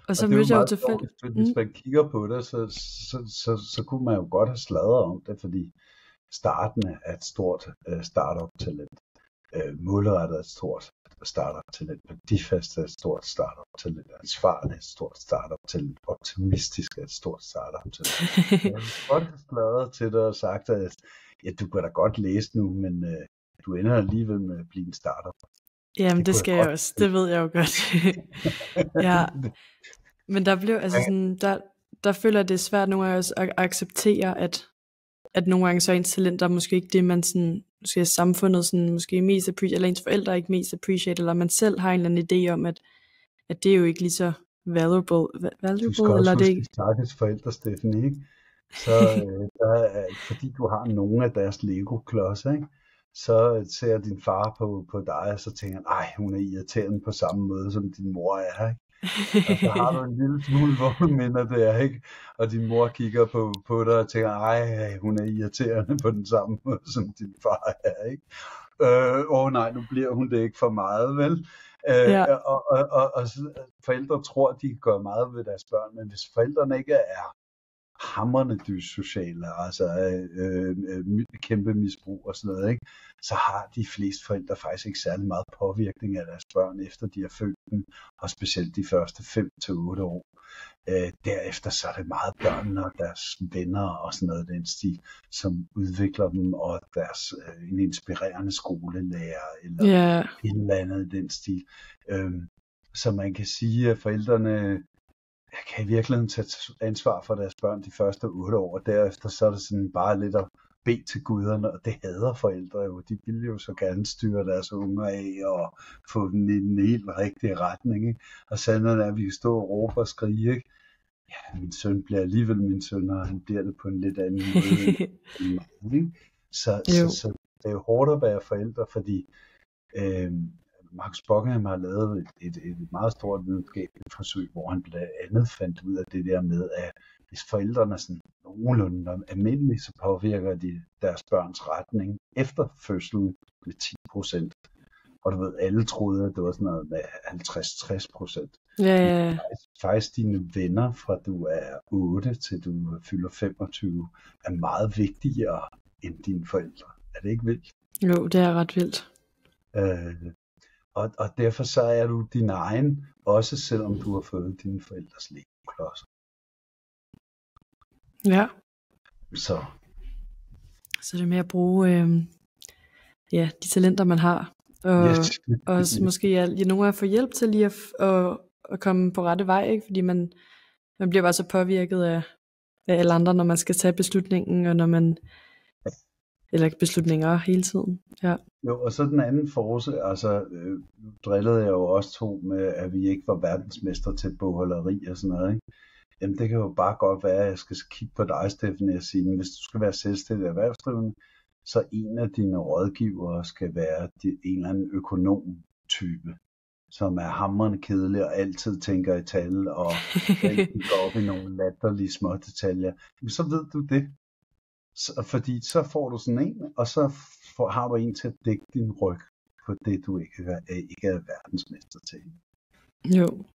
Og så mødte jeg jo tilfældigt. Hvis man kigger på det, så kunne man jo godt have sladret om det, fordi starten er et stort startup-talent. Målrettet er et stort startup-talent, værdifast er et stort startup-talent, ansvarlig er et stort startup-talent, optimistisk er et stort startup-talent. Jeg har godt sladret til dig og sagt, at du kan da godt læse nu, men du ender alligevel med at blive en startup. Jamen det skal jeg også, det ved jeg jo godt. Ja. Men der blev altså sådan, der føler jeg, det er svært nogle gange også at acceptere, at nogle gange så er ens talenter måske ikke det, man sådan, måske samfundet sådan, måske mest appreciate, eller ens forældre ikke mest appreciate, eller man selv har en eller anden idé om, at det er jo ikke lige så valuable. Du skal også huske de stakkels forældre, Steffen, ikke? Så fordi du har nogle af deres Lego-klodser, ikke? Så ser din far på dig, og så tænker han, hun er irriterende på samme måde, som din mor er, ikke? Og så har du en lille smule vognminder der, ikke? Og din mor kigger på dig og tænker, hun er irriterende på den samme måde, som din far er, ikke? Nej, nu bliver hun det ikke for meget, vel? Og forældre tror, at de kan gøre meget ved deres børn, men hvis forældrene ikke hamrende dyssociale, altså kæmpe misbrug og sådan noget, ikke? Så har de fleste forældre faktisk ikke særlig meget påvirkning af deres børn, efter de har født dem, og specielt de første 5 til 8 år. Derefter så er det meget børnene og deres venner og sådan noget den stil, som udvikler dem, og deres en inspirerende skolelærer eller et eller andet den stil. Så man kan sige, at forældrene kan i virkeligheden tage ansvar for deres børn de første 8 år, og derefter så er det sådan bare lidt at bede til guderne, og det hader forældre jo. De vil jo så gerne styre deres unger af og få dem i den helt rigtige retning, ikke? Og sandheden er, at vi kan stå og råbe og skrige, ikke? Ja, min søn bliver alligevel min søn, og han bliver det på en lidt anden måde. Ikke? Så det er jo hårdt at være forældre, fordi Max Buckingham har lavet et meget stort videnskabeligt forsøg, hvor han blandt andet fandt ud af det der med, at hvis forældrene er sådan nogenlunde almindelige, så påvirker de deres børns retning efter fødslen med 10%. Og du ved, alle troede, at det var sådan noget med 50-60%. Ja. Faktisk dine venner fra du er 8 til du fylder 25 er meget vigtigere end dine forældre. Er det ikke vildt? Jo, det er ret vildt. Og derfor så er du din egen, også selvom du har fået dine forældres legoklodser. Ja. Så det er med at bruge de talenter, man har. Og også måske nogle af få hjælp til lige at komme på rette vej, ikke? Fordi man bliver bare så påvirket af alle andre, når man skal tage beslutningen, og når man eller beslutninger hele tiden. Ja. Jo, og så den anden force, altså drillede jeg jo også to med, at vi ikke var verdensmester til bogholderi og sådan noget, ikke? Jamen det kan jo bare godt være, at jeg skal kigge på dig, Steffen, og sige, hvis du skal være selvstændig erhvervsdrivende, så en af dine rådgivere skal være en eller anden økonomtype, som er hamrende kedelig og altid tænker i tal og går op i nogle latterlige små detaljer. Men så ved du det. Fordi så får du sådan en, og så har du en til at dække din ryg på det, du ikke er verdensmester til. Jo.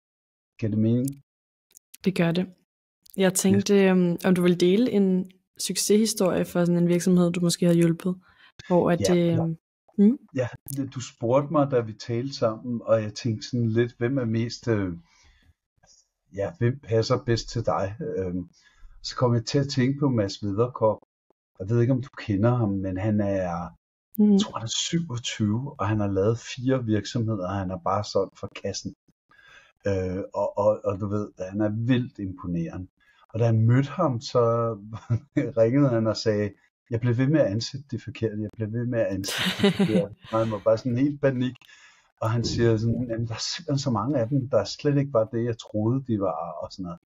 Kan det mening? Det gør det. Jeg tænkte, om du vil dele en succeshistorie for sådan en virksomhed, du måske har hjulpet. Hvor at, Ja, du spurgte mig, da vi talte sammen, og jeg tænkte sådan lidt, hvem er mest, hvem passer bedst til dig? Så kom jeg til at tænke på Mads Vederkop. Jeg ved ikke, om du kender ham, men han er, jeg tror han er 27, og han har lavet 4 virksomheder, og han er bare solgt for kassen. Og du ved, han er vildt imponerende. Og da jeg mødte ham, så ringede han og sagde, jeg blev ved med at ansætte det forkerte, jeg blev ved med at ansætte det forkerte. Og han var bare sådan helt panik. Og han siger sådan, jamen, der er simpelthen så mange af dem, der slet ikke var det, jeg troede, de var, og sådan noget.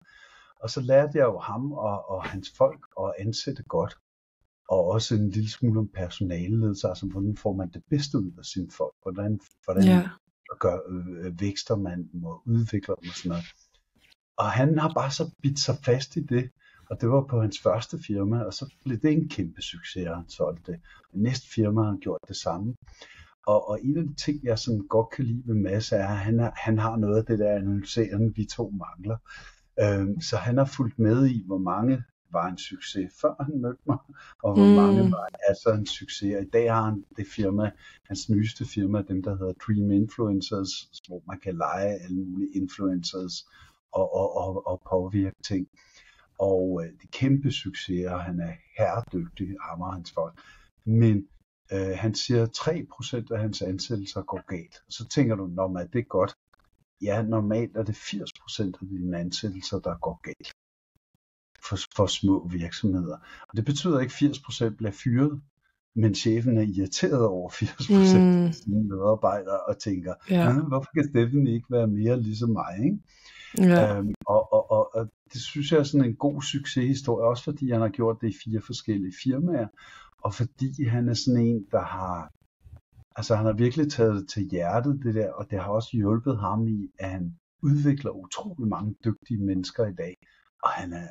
Og så lærte jeg jo ham og hans folk at ansætte godt. Og også en lille smule om personaleledelse, altså hvordan får man det bedste ud af sine folk, hvordan vækster man må udvikle dem og sådan noget. Og han har bare så bidt sig fast i det, og det var på hans første firma, og så blev det en kæmpe succes, og han solgte det. Og næste firma har han gjort det samme. Og en af de ting, jeg sådan godt kan lide ved Mads, er, at han har noget af det der analyserende, vi to mangler. Så han har fulgt med i, hvor mange var en succes, før han mødte mig, og hvor mange var altså en succes. Og i dag har han det firma, hans nyeste firma, dem der hedder Dream Influencers, hvor man kan lege alle mulige influencers og påvirke ting. Og de kæmpe succeser, han er herredygtig, ham og hans folk. Men han siger, 3% af hans ansættelser går galt. Og så tænker du, når man det er godt. Ja, normalt er det 80% af dine ansættelser, der går galt. For små virksomheder. Og det betyder ikke, at 80% bliver fyret, men chefen er irriteret over 80% af sine medarbejdere og tænker, hvorfor kan Steffen ikke være mere ligesom mig? Ikke? Ja. Og det synes jeg er sådan en god succeshistorie, også fordi han har gjort det i 4 forskellige firmaer, og fordi han er sådan en, der har, altså han har virkelig taget det til hjertet, det der, og det har også hjulpet ham i, at han udvikler utrolig mange dygtige mennesker i dag, og han er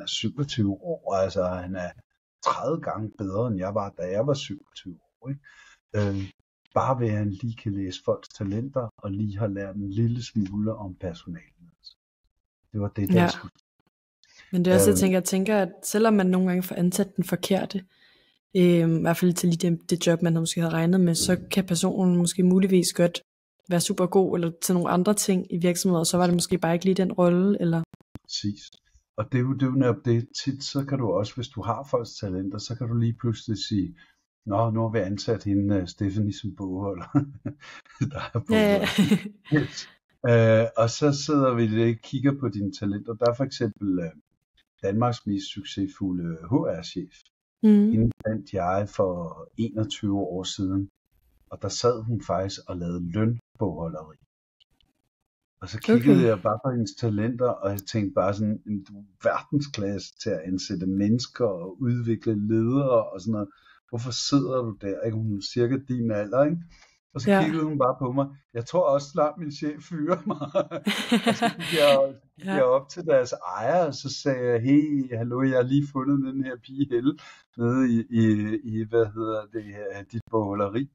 27 år, altså han er 30 gange bedre, end jeg var, da jeg var 27 år. Ikke? Bare ved at han lige kan læse folks talenter, og lige har lært en lille smule om personalet. Det var det, der skulle. Men det er også, jeg tænker, at selvom man nogle gange får ansat den forkerte, i hvert fald til lige det job, man måske havde regnet med, så kan personen måske muligvis godt være super god, eller til nogle andre ting i virksomheden, og så var det måske bare ikke lige den rolle, eller... Præcis. Og det er jo netop det. Tit, så kan du også, hvis du har folks talenter, så kan du lige pludselig sige, nå, nu har vi ansat hende, Stephanie, som bogholder. Der er bogholder. Og så sidder vi lidt og kigger på dine talenter. Der er for eksempel Danmarks mest succesfulde HR-chef. Hende fandt jeg for 21 år siden, og der sad hun faktisk og lavede lønbogholderi. Og så kiggede jeg bare på hendes talenter, og jeg tænkte bare sådan, du er verdensklasse til at ansætte mennesker og udvikle ledere og sådan noget. Hvorfor sidder du der? Ikke? Hun er cirka din alder, ikke? Og så kiggede hun bare på mig. Jeg tror også snart min chef fyrer mig. Og så gik jeg op til deres ejer, og så sagde jeg, hey, hallo, jeg har lige fundet den her pige Helle nede i dit bogholderi.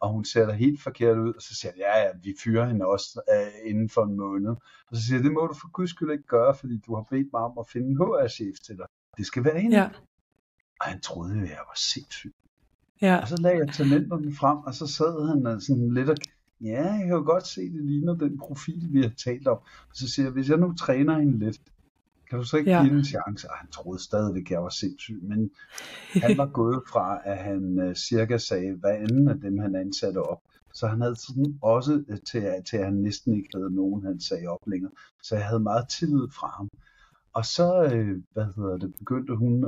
Og hun ser da helt forkert ud, og så siger jeg, ja, vi fyrer hende også inden for en måned. Og så siger jeg, det må du for guds skyld ikke gøre, fordi du har bedt mig om at finde en HR-chef til dig. Det skal være hende. Ja. Og han troede jo, jeg var sindssyg. Ja. Og så lagde jeg talenterne frem, og så sad han sådan lidt og, ja, jeg kan jo godt se, det ligner den profil, vi har talt om. Og så siger jeg, hvis jeg nu træner hende lidt, kan du så ikke give hende en chance? Og han troede stadigvæk, at jeg var sindssyg, men han var gået fra, at han cirka sagde, hvad anden af dem, han ansatte op. Så han havde sådan også til at han næsten ikke havde nogen, han sagde op længere. Så jeg havde meget tillid fra ham. Og så begyndte hun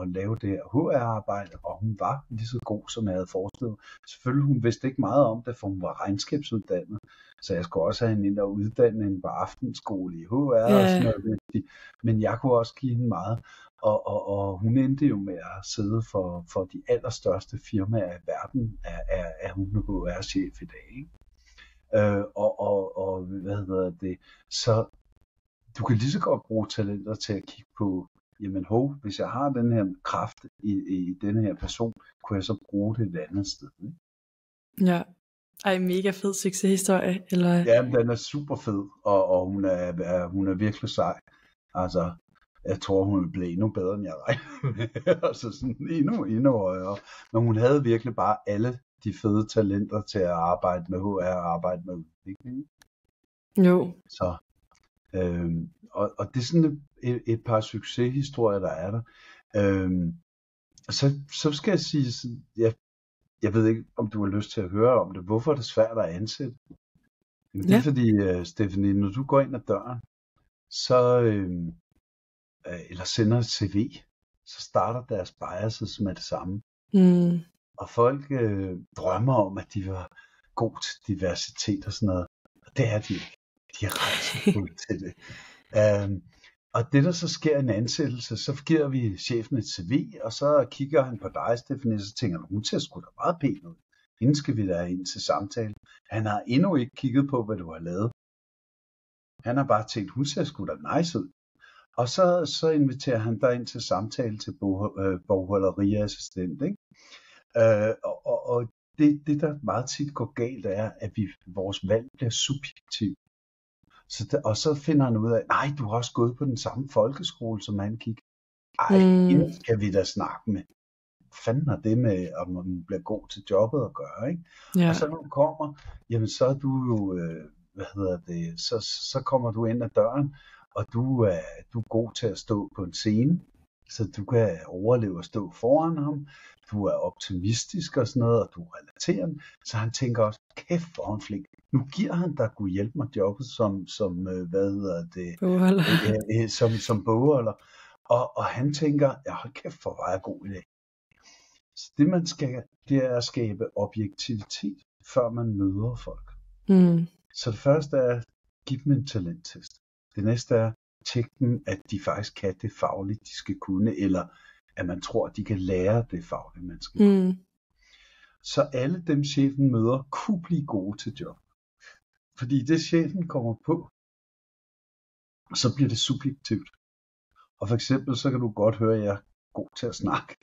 at lave det her HR-arbejde, og hun var lige så god, som jeg havde forestillet. Selvfølgelig, hun vidste ikke meget om det, for hun var regnskabsuddannet. Så jeg skulle også have hende ind og uddanne hende på aftenskole i HR og sådan noget. Men jeg kunne også give hende meget. Og hun endte jo med at sidde for de allerstørste firmaer i verden, er hun HR-chef i dag. Ikke? Så du kan lige så godt bruge talenter til at kigge på, jamen hvis jeg har den her kraft i denne her person, kunne jeg så bruge det et andet sted. Ikke? Ja, mega fed succeshistorie. Eller... Ja, den er super fed, og hun er virkelig sej. Altså, jeg tror, hun vil blive endnu bedre, end jeg regner med. Altså sådan endnu højere. Men hun havde virkelig bare alle de fede talenter til at arbejde med HR og arbejde med udvikling. Jo. Så og det er sådan et par succeshistorier, der er der. Så skal jeg sige, jeg ved ikke, om du har lyst til at høre om det. Hvorfor er det svært at ansætte? Det er fordi, Stephanie, når du går ind ad døren, så, eller sender et CV, så starter deres biases med det samme. Og folk drømmer om, at de var god til diversitet og sådan noget. Og det er de ikke. De er ret til det. Og det der så sker en ansættelse, så giver vi chefen et CV, og så kigger han på dig, Stephanie, så tænker hun ser sgu da meget pænt ud. Hende skal vi da ind til samtale. Han har endnu ikke kigget på, hvad du har lavet. Han har bare tænkt, hun ser sgu da nice ud. Og så inviterer han dig ind til samtale til bogholderiassistent, ikke? Og det, der meget tit går galt, er, at vores valg bliver subjektivt. Og så finder han ud af, nej, du har også gået på den samme folkeskole, som han gik. Hende skal vi da snakke med. Fanden har det med, om man bliver god til jobbet at gøre, ikke? Ja. Og så når du kommer, jamen så er du jo, så kommer du ind ad døren, og du er god til at stå på en scene, så du kan overleve at stå foran ham. Du er optimistisk og sådan noget, og du er relaterende. Så han tænker også, kæft for en flink. Nu giver han dig, kunne hjælpe mig jobbet som bogholder. Og han tænker, ja, hold kæft for, hvor er jeg god i dag. Så det man skal, det er at skabe objektivitet, før man møder folk. Så det første er, giv dem en talenttest. Det næste er, tjek dem, at de faktisk kan det fagligt, de skal kunne, eller at man tror, at de kan lære det fagligt, man skal kunne. Så alle dem, chefen møder, kunne blive gode til job. Fordi det, chefen kommer på, så bliver det subjektivt. Og for eksempel, så kan du godt høre, at jeg er god til at snakke.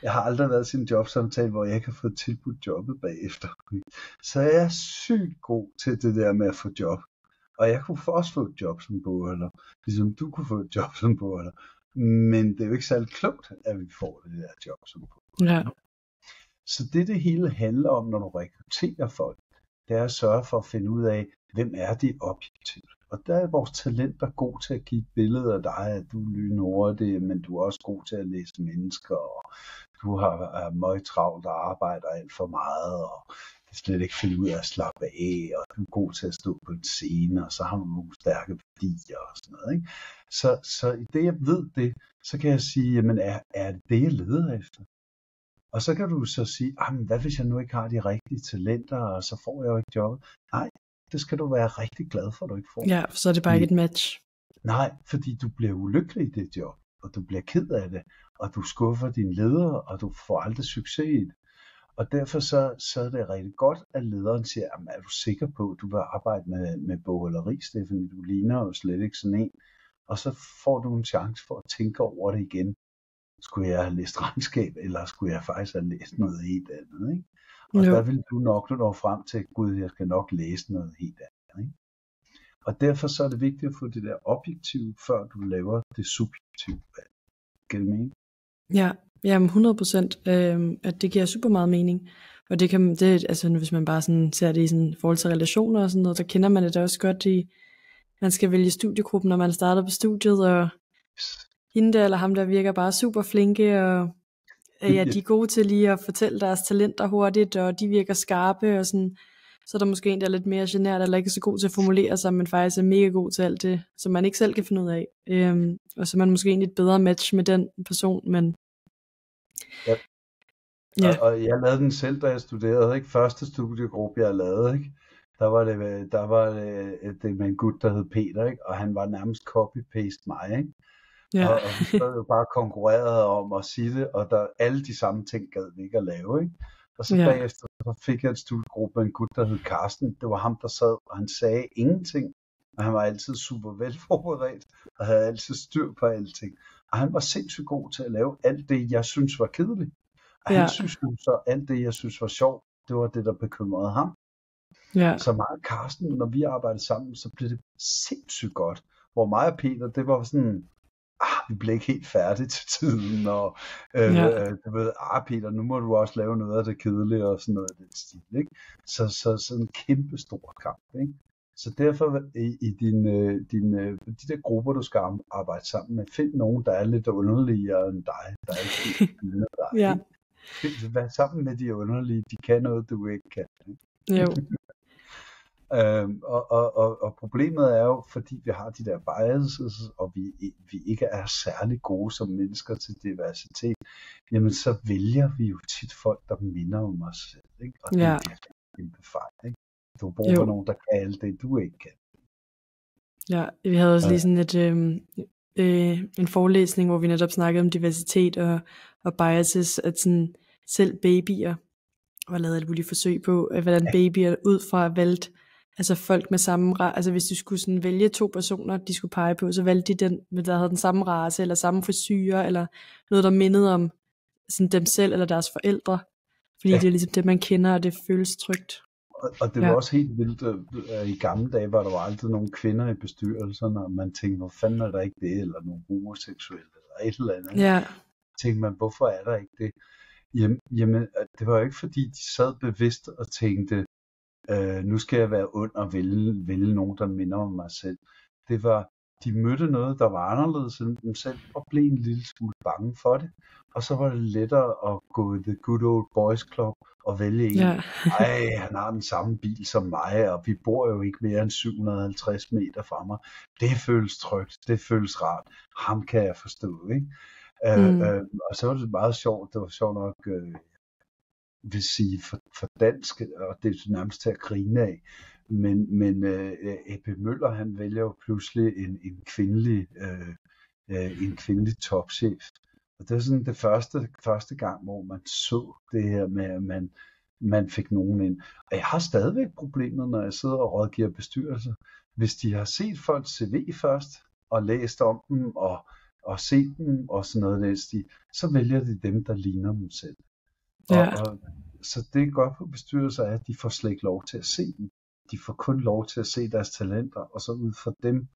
Jeg har aldrig været til en jobsamtale, hvor jeg ikke har fået tilbudt jobbet bagefter. Så jeg er sygt god til det der med at få job. Og jeg kunne også få et job som bogholder, ligesom du kunne få et job som bogholder. Men det er jo ikke særlig klogt, at vi får det der job som bogholder. Ja. Så det hele handler om, når du rekrutterer folk, det er at sørge for at finde ud af, hvem er de objektivt. Og der er vores talenter god til at give et billede af dig, at du er lynhurtig, men du er også god til at læse mennesker, og du har meget travlt og arbejder alt for meget, og kan slet ikke finde ud af at slappe af, og du er god til at stå på en scene, og så har du nogle stærke værdier og sådan noget. Ikke? Så i det, jeg ved det, så kan jeg sige, jamen er det det, jeg leder efter? Og så kan du så sige, hvad hvis jeg nu ikke har de rigtige talenter, og så får jeg jo ikke jobbet? Nej, det skal du være rigtig glad for, at du ikke får. Ja, så er det bare ikke et match. Nej, fordi du bliver ulykkelig i det job, og du bliver ked af det, og du skuffer dine ledere, og du får aldrig succes i det. Og derfor så er det rigtig godt, at lederen siger, er du sikker på, at du vil arbejde med bogholderi, Stephanie? Du ligner jo slet ikke sådan en. Og så får du en chance for at tænke over det igen. Skulle jeg have læst regnskab, eller skulle jeg faktisk have læst noget helt andet? Ikke? Og der vil du nok nå frem til, gud, jeg skal nok læse noget helt andet. Ikke? Og derfor så er det vigtigt at få det der objektive, før du laver det subjektive valg. Giver det mening? Ja, jamen 100%, at det giver super meget mening. Og altså hvis man bare sådan ser det i sådan forhold til relationer og sådan noget, så kender man det da også godt man skal vælge studiegruppen, når man starter på studiet, og hende der eller ham der virker bare super flinke, og ja, de er gode til lige at fortælle deres talenter hurtigt, og de virker skarpe, og sådan, så er der måske en, der er lidt mere genert, eller ikke så god til at formulere sig, men faktisk er mega god til alt det, som man ikke selv kan finde ud af. Og så er man måske egentlig et bedre match med den person, men... Ja. Ja. Og jeg lavede den selv, da jeg studerede, ikke? Første studiegruppe, jeg lavede, ikke? Der var det med en gut, der hed Peter, ikke? Og han var nærmest copy-paste mig, ikke? Ja. Og vi stod jo bare konkurreret om at sige det, og alle de samme ting gad vi ikke at lave, ikke? Og så bagefter så fik jeg et studiegruppe med en gut, der hed Carsten. Det var ham, der sad, og han sagde ingenting. Og han var altid super velforberedt, og havde altid styr på alting. Og han var sindssygt god til at lave alt det, jeg synes var kedeligt. Og han synes jo så, alt det, jeg synes var sjovt, det var det, der bekymrede ham. Ja. Så mig og Carsten, når vi arbejdede sammen, så blev det sindssygt godt. Hvor mig og Peter, det var sådan... vi blev ikke helt færdige til tiden, og du ved, Peter, nu må du også lave noget af det kedelige, og sådan noget af den stil, ikke? Så en kæmpe stor kamp, ikke? Så derfor i de der grupper, du skal arbejde sammen med, find nogen, der er lidt underligere end dig, der er ikke ligner dig. Ja. Vær sammen med de underlige, de kan noget, du ikke kan. Ikke? Jo. Og problemet er jo, fordi vi har de der biases, og vi ikke er særlig gode som mennesker til diversitet, jamen så vælger vi jo tit folk, der minder om os selv, ikke? Og det er en kæmpe fejl, ikke? Du bruger for nogen, der kan alt det, du ikke kan. Ja, vi havde også lige sådan en forelæsning, hvor vi netop snakkede om diversitet og biases, at sådan selv babyer, og lavede alle mulige forsøg på, hvordan babyer ud fra valgt, altså folk med samme altså hvis de skulle sådan vælge 2 personer, de skulle pege på, så valgte de den, der havde den samme race, eller samme frisyre, eller noget, der mindede om sådan dem selv, eller deres forældre, fordi det er ligesom det, man kender, og det føles trygt. Og det var også helt vildt, i gamle dage var der jo aldrig nogen kvinder i bestyrelserne, og man tænkte, hvor fanden er der ikke det, eller nogle homoseksuelle, eller et eller andet. Ja. Tænkte man, hvorfor er der ikke det? Jamen, det var jo ikke fordi, de sad bevidst og tænkte, nu skal jeg være ond og vælge nogen, der minder om mig selv. Det var, de mødte noget, der var anderledes end dem selv, og blev en lille smule bange for det. Og så var det lettere at gå i the good old boys club og vælge en. Han har den samme bil som mig, og vi bor jo ikke mere end 750 meter fra mig. Det føles trygt, det føles rart. Ham kan jeg forstå, ikke? Og så var det meget sjovt. Det var sjovt nok, vil sige for dansk, og det er nærmest til at grine af. Men Ebbe Møller, han vælger jo pludselig en kvindelig topchef. Og det er sådan det første gang, hvor man så det her med, at man fik nogen ind. Og jeg har stadigvæk problemet, når jeg sidder og rådgiver bestyrelser. Hvis de har set folks CV først, og læst om dem, og set dem, og sådan noget, så vælger de dem, der ligner dem selv. Ja. Og så det er godt på bestyrelser, at de får slet ikke lov til at se dem. de får kun lov til at se deres talenter, og så ud fra dem,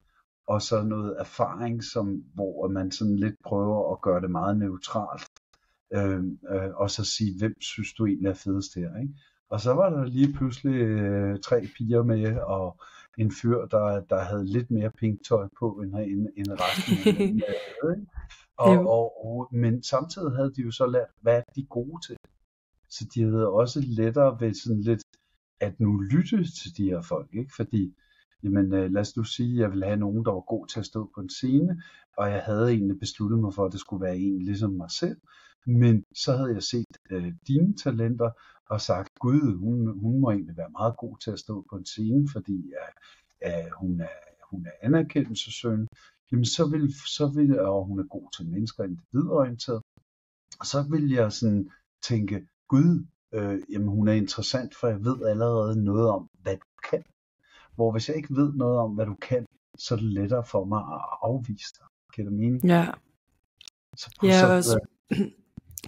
og så noget erfaring, hvor man sådan lidt prøver at gøre det meget neutralt, og så sige, hvem synes du egentlig er fedest her, ikke? Og så var der lige pludselig 3 piger med, og en fyr, der havde lidt mere pinktøj på, end resten af dem, ikke? Men samtidig havde de jo så lært, hvad er de gode til. Så de havde også lettere ved sådan lidt at nu lytte til de her folk, ikke? Fordi, jamen lad os nu sige, at jeg ville have nogen, der var god til at stå på en scene, og jeg havde egentlig besluttet mig for, at det skulle være en ligesom mig selv. Men så havde jeg set dine talenter og sagt, gud, hun må egentlig være meget god til at stå på en scene, fordi hun er anerkendelsessøgende. Jamen så vil, og hun er god til mennesker, individorienteret. Og så vil jeg sådan tænke, gud, jamen hun er interessant, for jeg ved allerede noget om, hvad du kan. Hvor hvis jeg ikke ved noget om, hvad du kan, så er det lettere for mig at afvise dig. Giver det mening? Ja.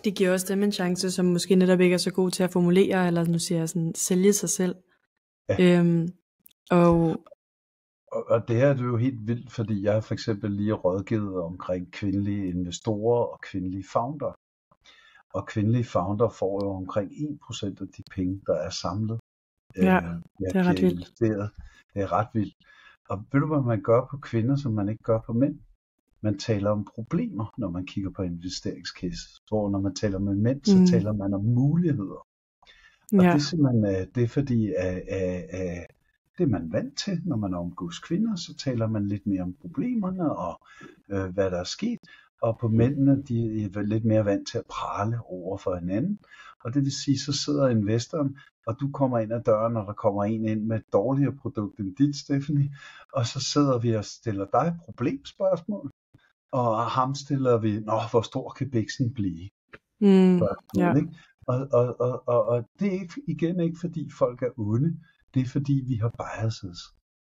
Det giver også dem en chance, som måske netop ikke er så god til at formulere, eller nu siger jeg sådan, sælge sig selv. Ja. Og det her er jo helt vildt, fordi jeg har for eksempel lige rådgivet omkring kvindelige investorer og kvindelige founder. Og kvindelige founder får jo omkring 1% af de penge, der er samlet. Ja, det er ret vildt. Det er ret vildt. Og ved du, hvad man gør på kvinder, som man ikke gør på mænd? Man taler om problemer, når man kigger på investeringscase. Hvor når man taler med mænd, så taler man om muligheder. Og det er fordi, det er man vant til, når man omgås kvinder, så taler man lidt mere om problemerne og hvad der er sket. Og på mændene, de er lidt mere vant til at prale over for hinanden. Og det vil sige, så sidder investoren, og du kommer ind ad døren, og der kommer en ind med et dårligere produkt end dit, Stephanie. Og så sidder vi og stiller dig problemspørgsmål. Og ham stiller vi, hvor stor kan biksen blive? Ikke? Og det er igen ikke, fordi folk er onde. Det er fordi, vi har biases.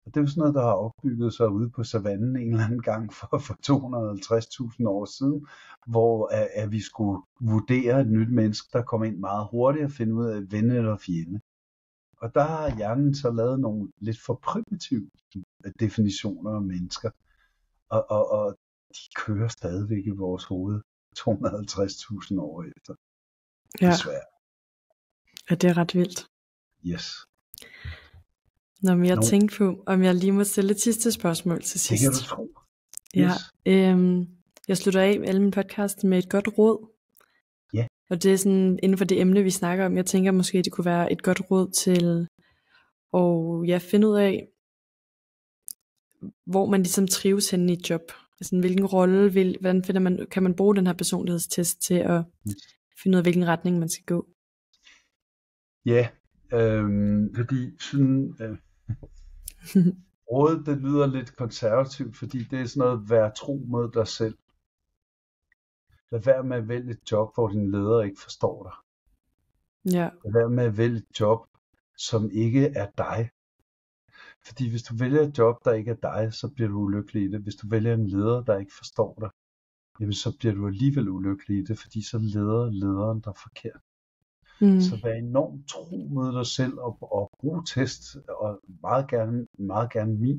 Og det er jo sådan noget, der har opbygget sig ude på savannen en eller anden gang for 250.000 år siden, hvor at vi skulle vurdere et nyt menneske, der kom ind meget hurtigt og finde ud af ven eller fjende. Og der har hjernen så lavet nogle lidt for primitive definitioner af mennesker. Og de kører stadigvæk i vores hoved 250.000 år efter. Ja. Desværre. Ja, det er ret vildt. Yes. Nå, men jeg tænkte på, om jeg lige må stille et sidste spørgsmål til sidst. Det kan du tro. Yes. Ja, jeg slutter af med alle mine podcast med et godt råd. Ja. Og det er sådan inden for det emne, vi snakker om. Jeg tænker måske, det kunne være et godt råd til at finde ud af, hvor man ligesom trives henne i et job. Altså, hvilken rolle, kan man bruge den her personlighedstest til at finde ud af, hvilken retning man skal gå? Ja, fordi sådan rådet, det lyder lidt konservativt, fordi det er sådan noget, vær tro mod dig selv. Lad være med at vælge et job, hvor din leder ikke forstår dig. Ja. Lad være med at vælge et job, som ikke er dig. Fordi hvis du vælger et job, der ikke er dig, så bliver du ulykkelig i det. Hvis du vælger en leder, der ikke forstår dig, jamen så bliver du alligevel ulykkelig i det, fordi så leder lederen dig forkert. Så vær enormt tro mod dig selv og brug test, og meget gerne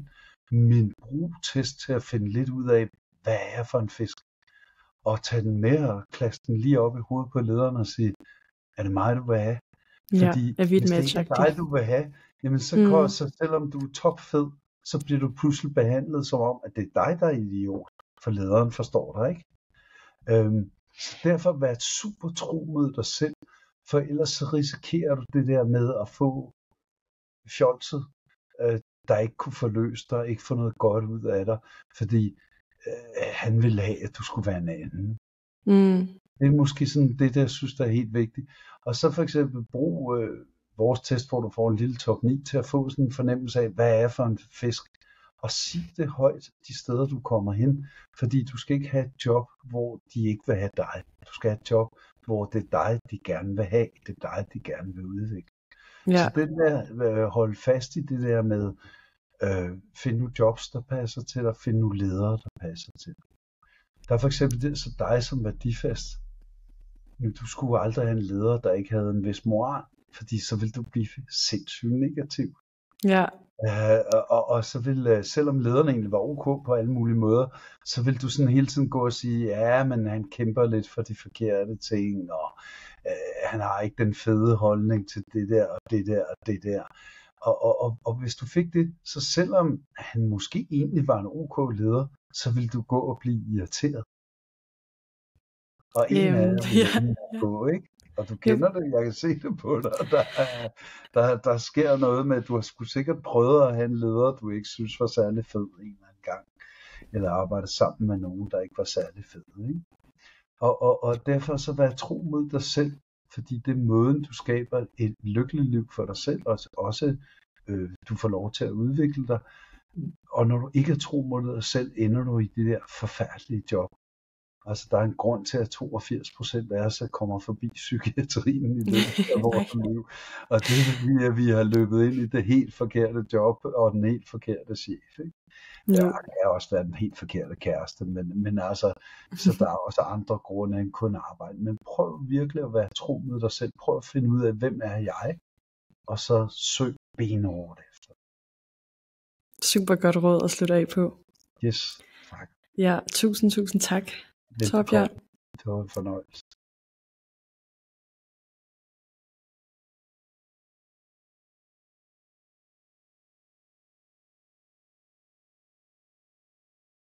min brug test til at finde lidt ud af, hvad er jeg for en fisk, og tage den med og klasse den lige op i hovedet på lederen og sige, er det mig, du vil have? Fordi hvis det ikke er dig, du vil have, jamen så selvom du er topfed, så bliver du pludselig behandlet som om, at det er dig, der er idiot, for lederen forstår dig ikke. Så derfor vær super tro mod dig selv, for ellers så risikerer du det der med at få fjolset, der ikke kunne forløse dig, ikke få noget godt ud af dig, fordi han ville have, at du skulle være en anden. Det er måske sådan det, der jeg synes, der er helt vigtigt. Og så for eksempel brug vores test, hvor du får en lille top 9, til at få sådan en fornemmelse af, hvad er for en fisk, og sig det højt de steder, du kommer hen, fordi du skal ikke have et job, hvor de ikke vil have dig. Du skal have et job, hvor det er dig, de gerne vil have, det er dig, de gerne vil udvikle. Ja. Så det der, hold fast i det der med, find nu jobs, der passer til dig, find nu ledere, der passer til dig. Der er for eksempel det, så dig som værdifast. Du skulle aldrig have en leder, der ikke havde en vis moral, fordi så vil du blive sindssygt negativ. Ja. Og så vil, selvom lederen egentlig var ok på alle mulige måder, så vil du sådan hele tiden gå og sige, ja, men han kæmper lidt for de forkerte ting, og han har ikke den fede holdning til det der, og det der, og det der. Og hvis du fik det, så selvom han måske egentlig var en ok leder, så vil du gå og blive irriteret. Og en af jer vil gå, ikke? Og du kender det, jeg kan se det på dig. Der sker noget med, at du har sgu sikkert prøvet at have en leder, du ikke synes var særlig fed en eller anden gang. Eller arbejde sammen med nogen, der ikke var særlig fed, ikke? Og derfor så vær tro mod dig selv, fordi det er måden, du skaber et lykkeligt liv for dig selv, og også du får lov til at udvikle dig. Og når du ikke er tro mod dig selv, ender du i det der forfærdelige job. Altså, der er en grund til, at 82% af os kommer forbi psykiatrien i løbet af vores liv. Og det er fordi, at vi har løbet ind i det helt forkerte job og den helt forkerte chef. Ikke? Ja, det kan også være den helt forkerte kæreste, men altså, så der er også andre grunde end kun arbejde. Men prøv virkelig at være tro mod dig selv. Prøv at finde ud af, hvem er jeg? Og så søg benhårdt efter. Super godt råd at slutte af på. Yes, tak. Ja, tusind tak. Torbjørn. Det var en fornøjelse.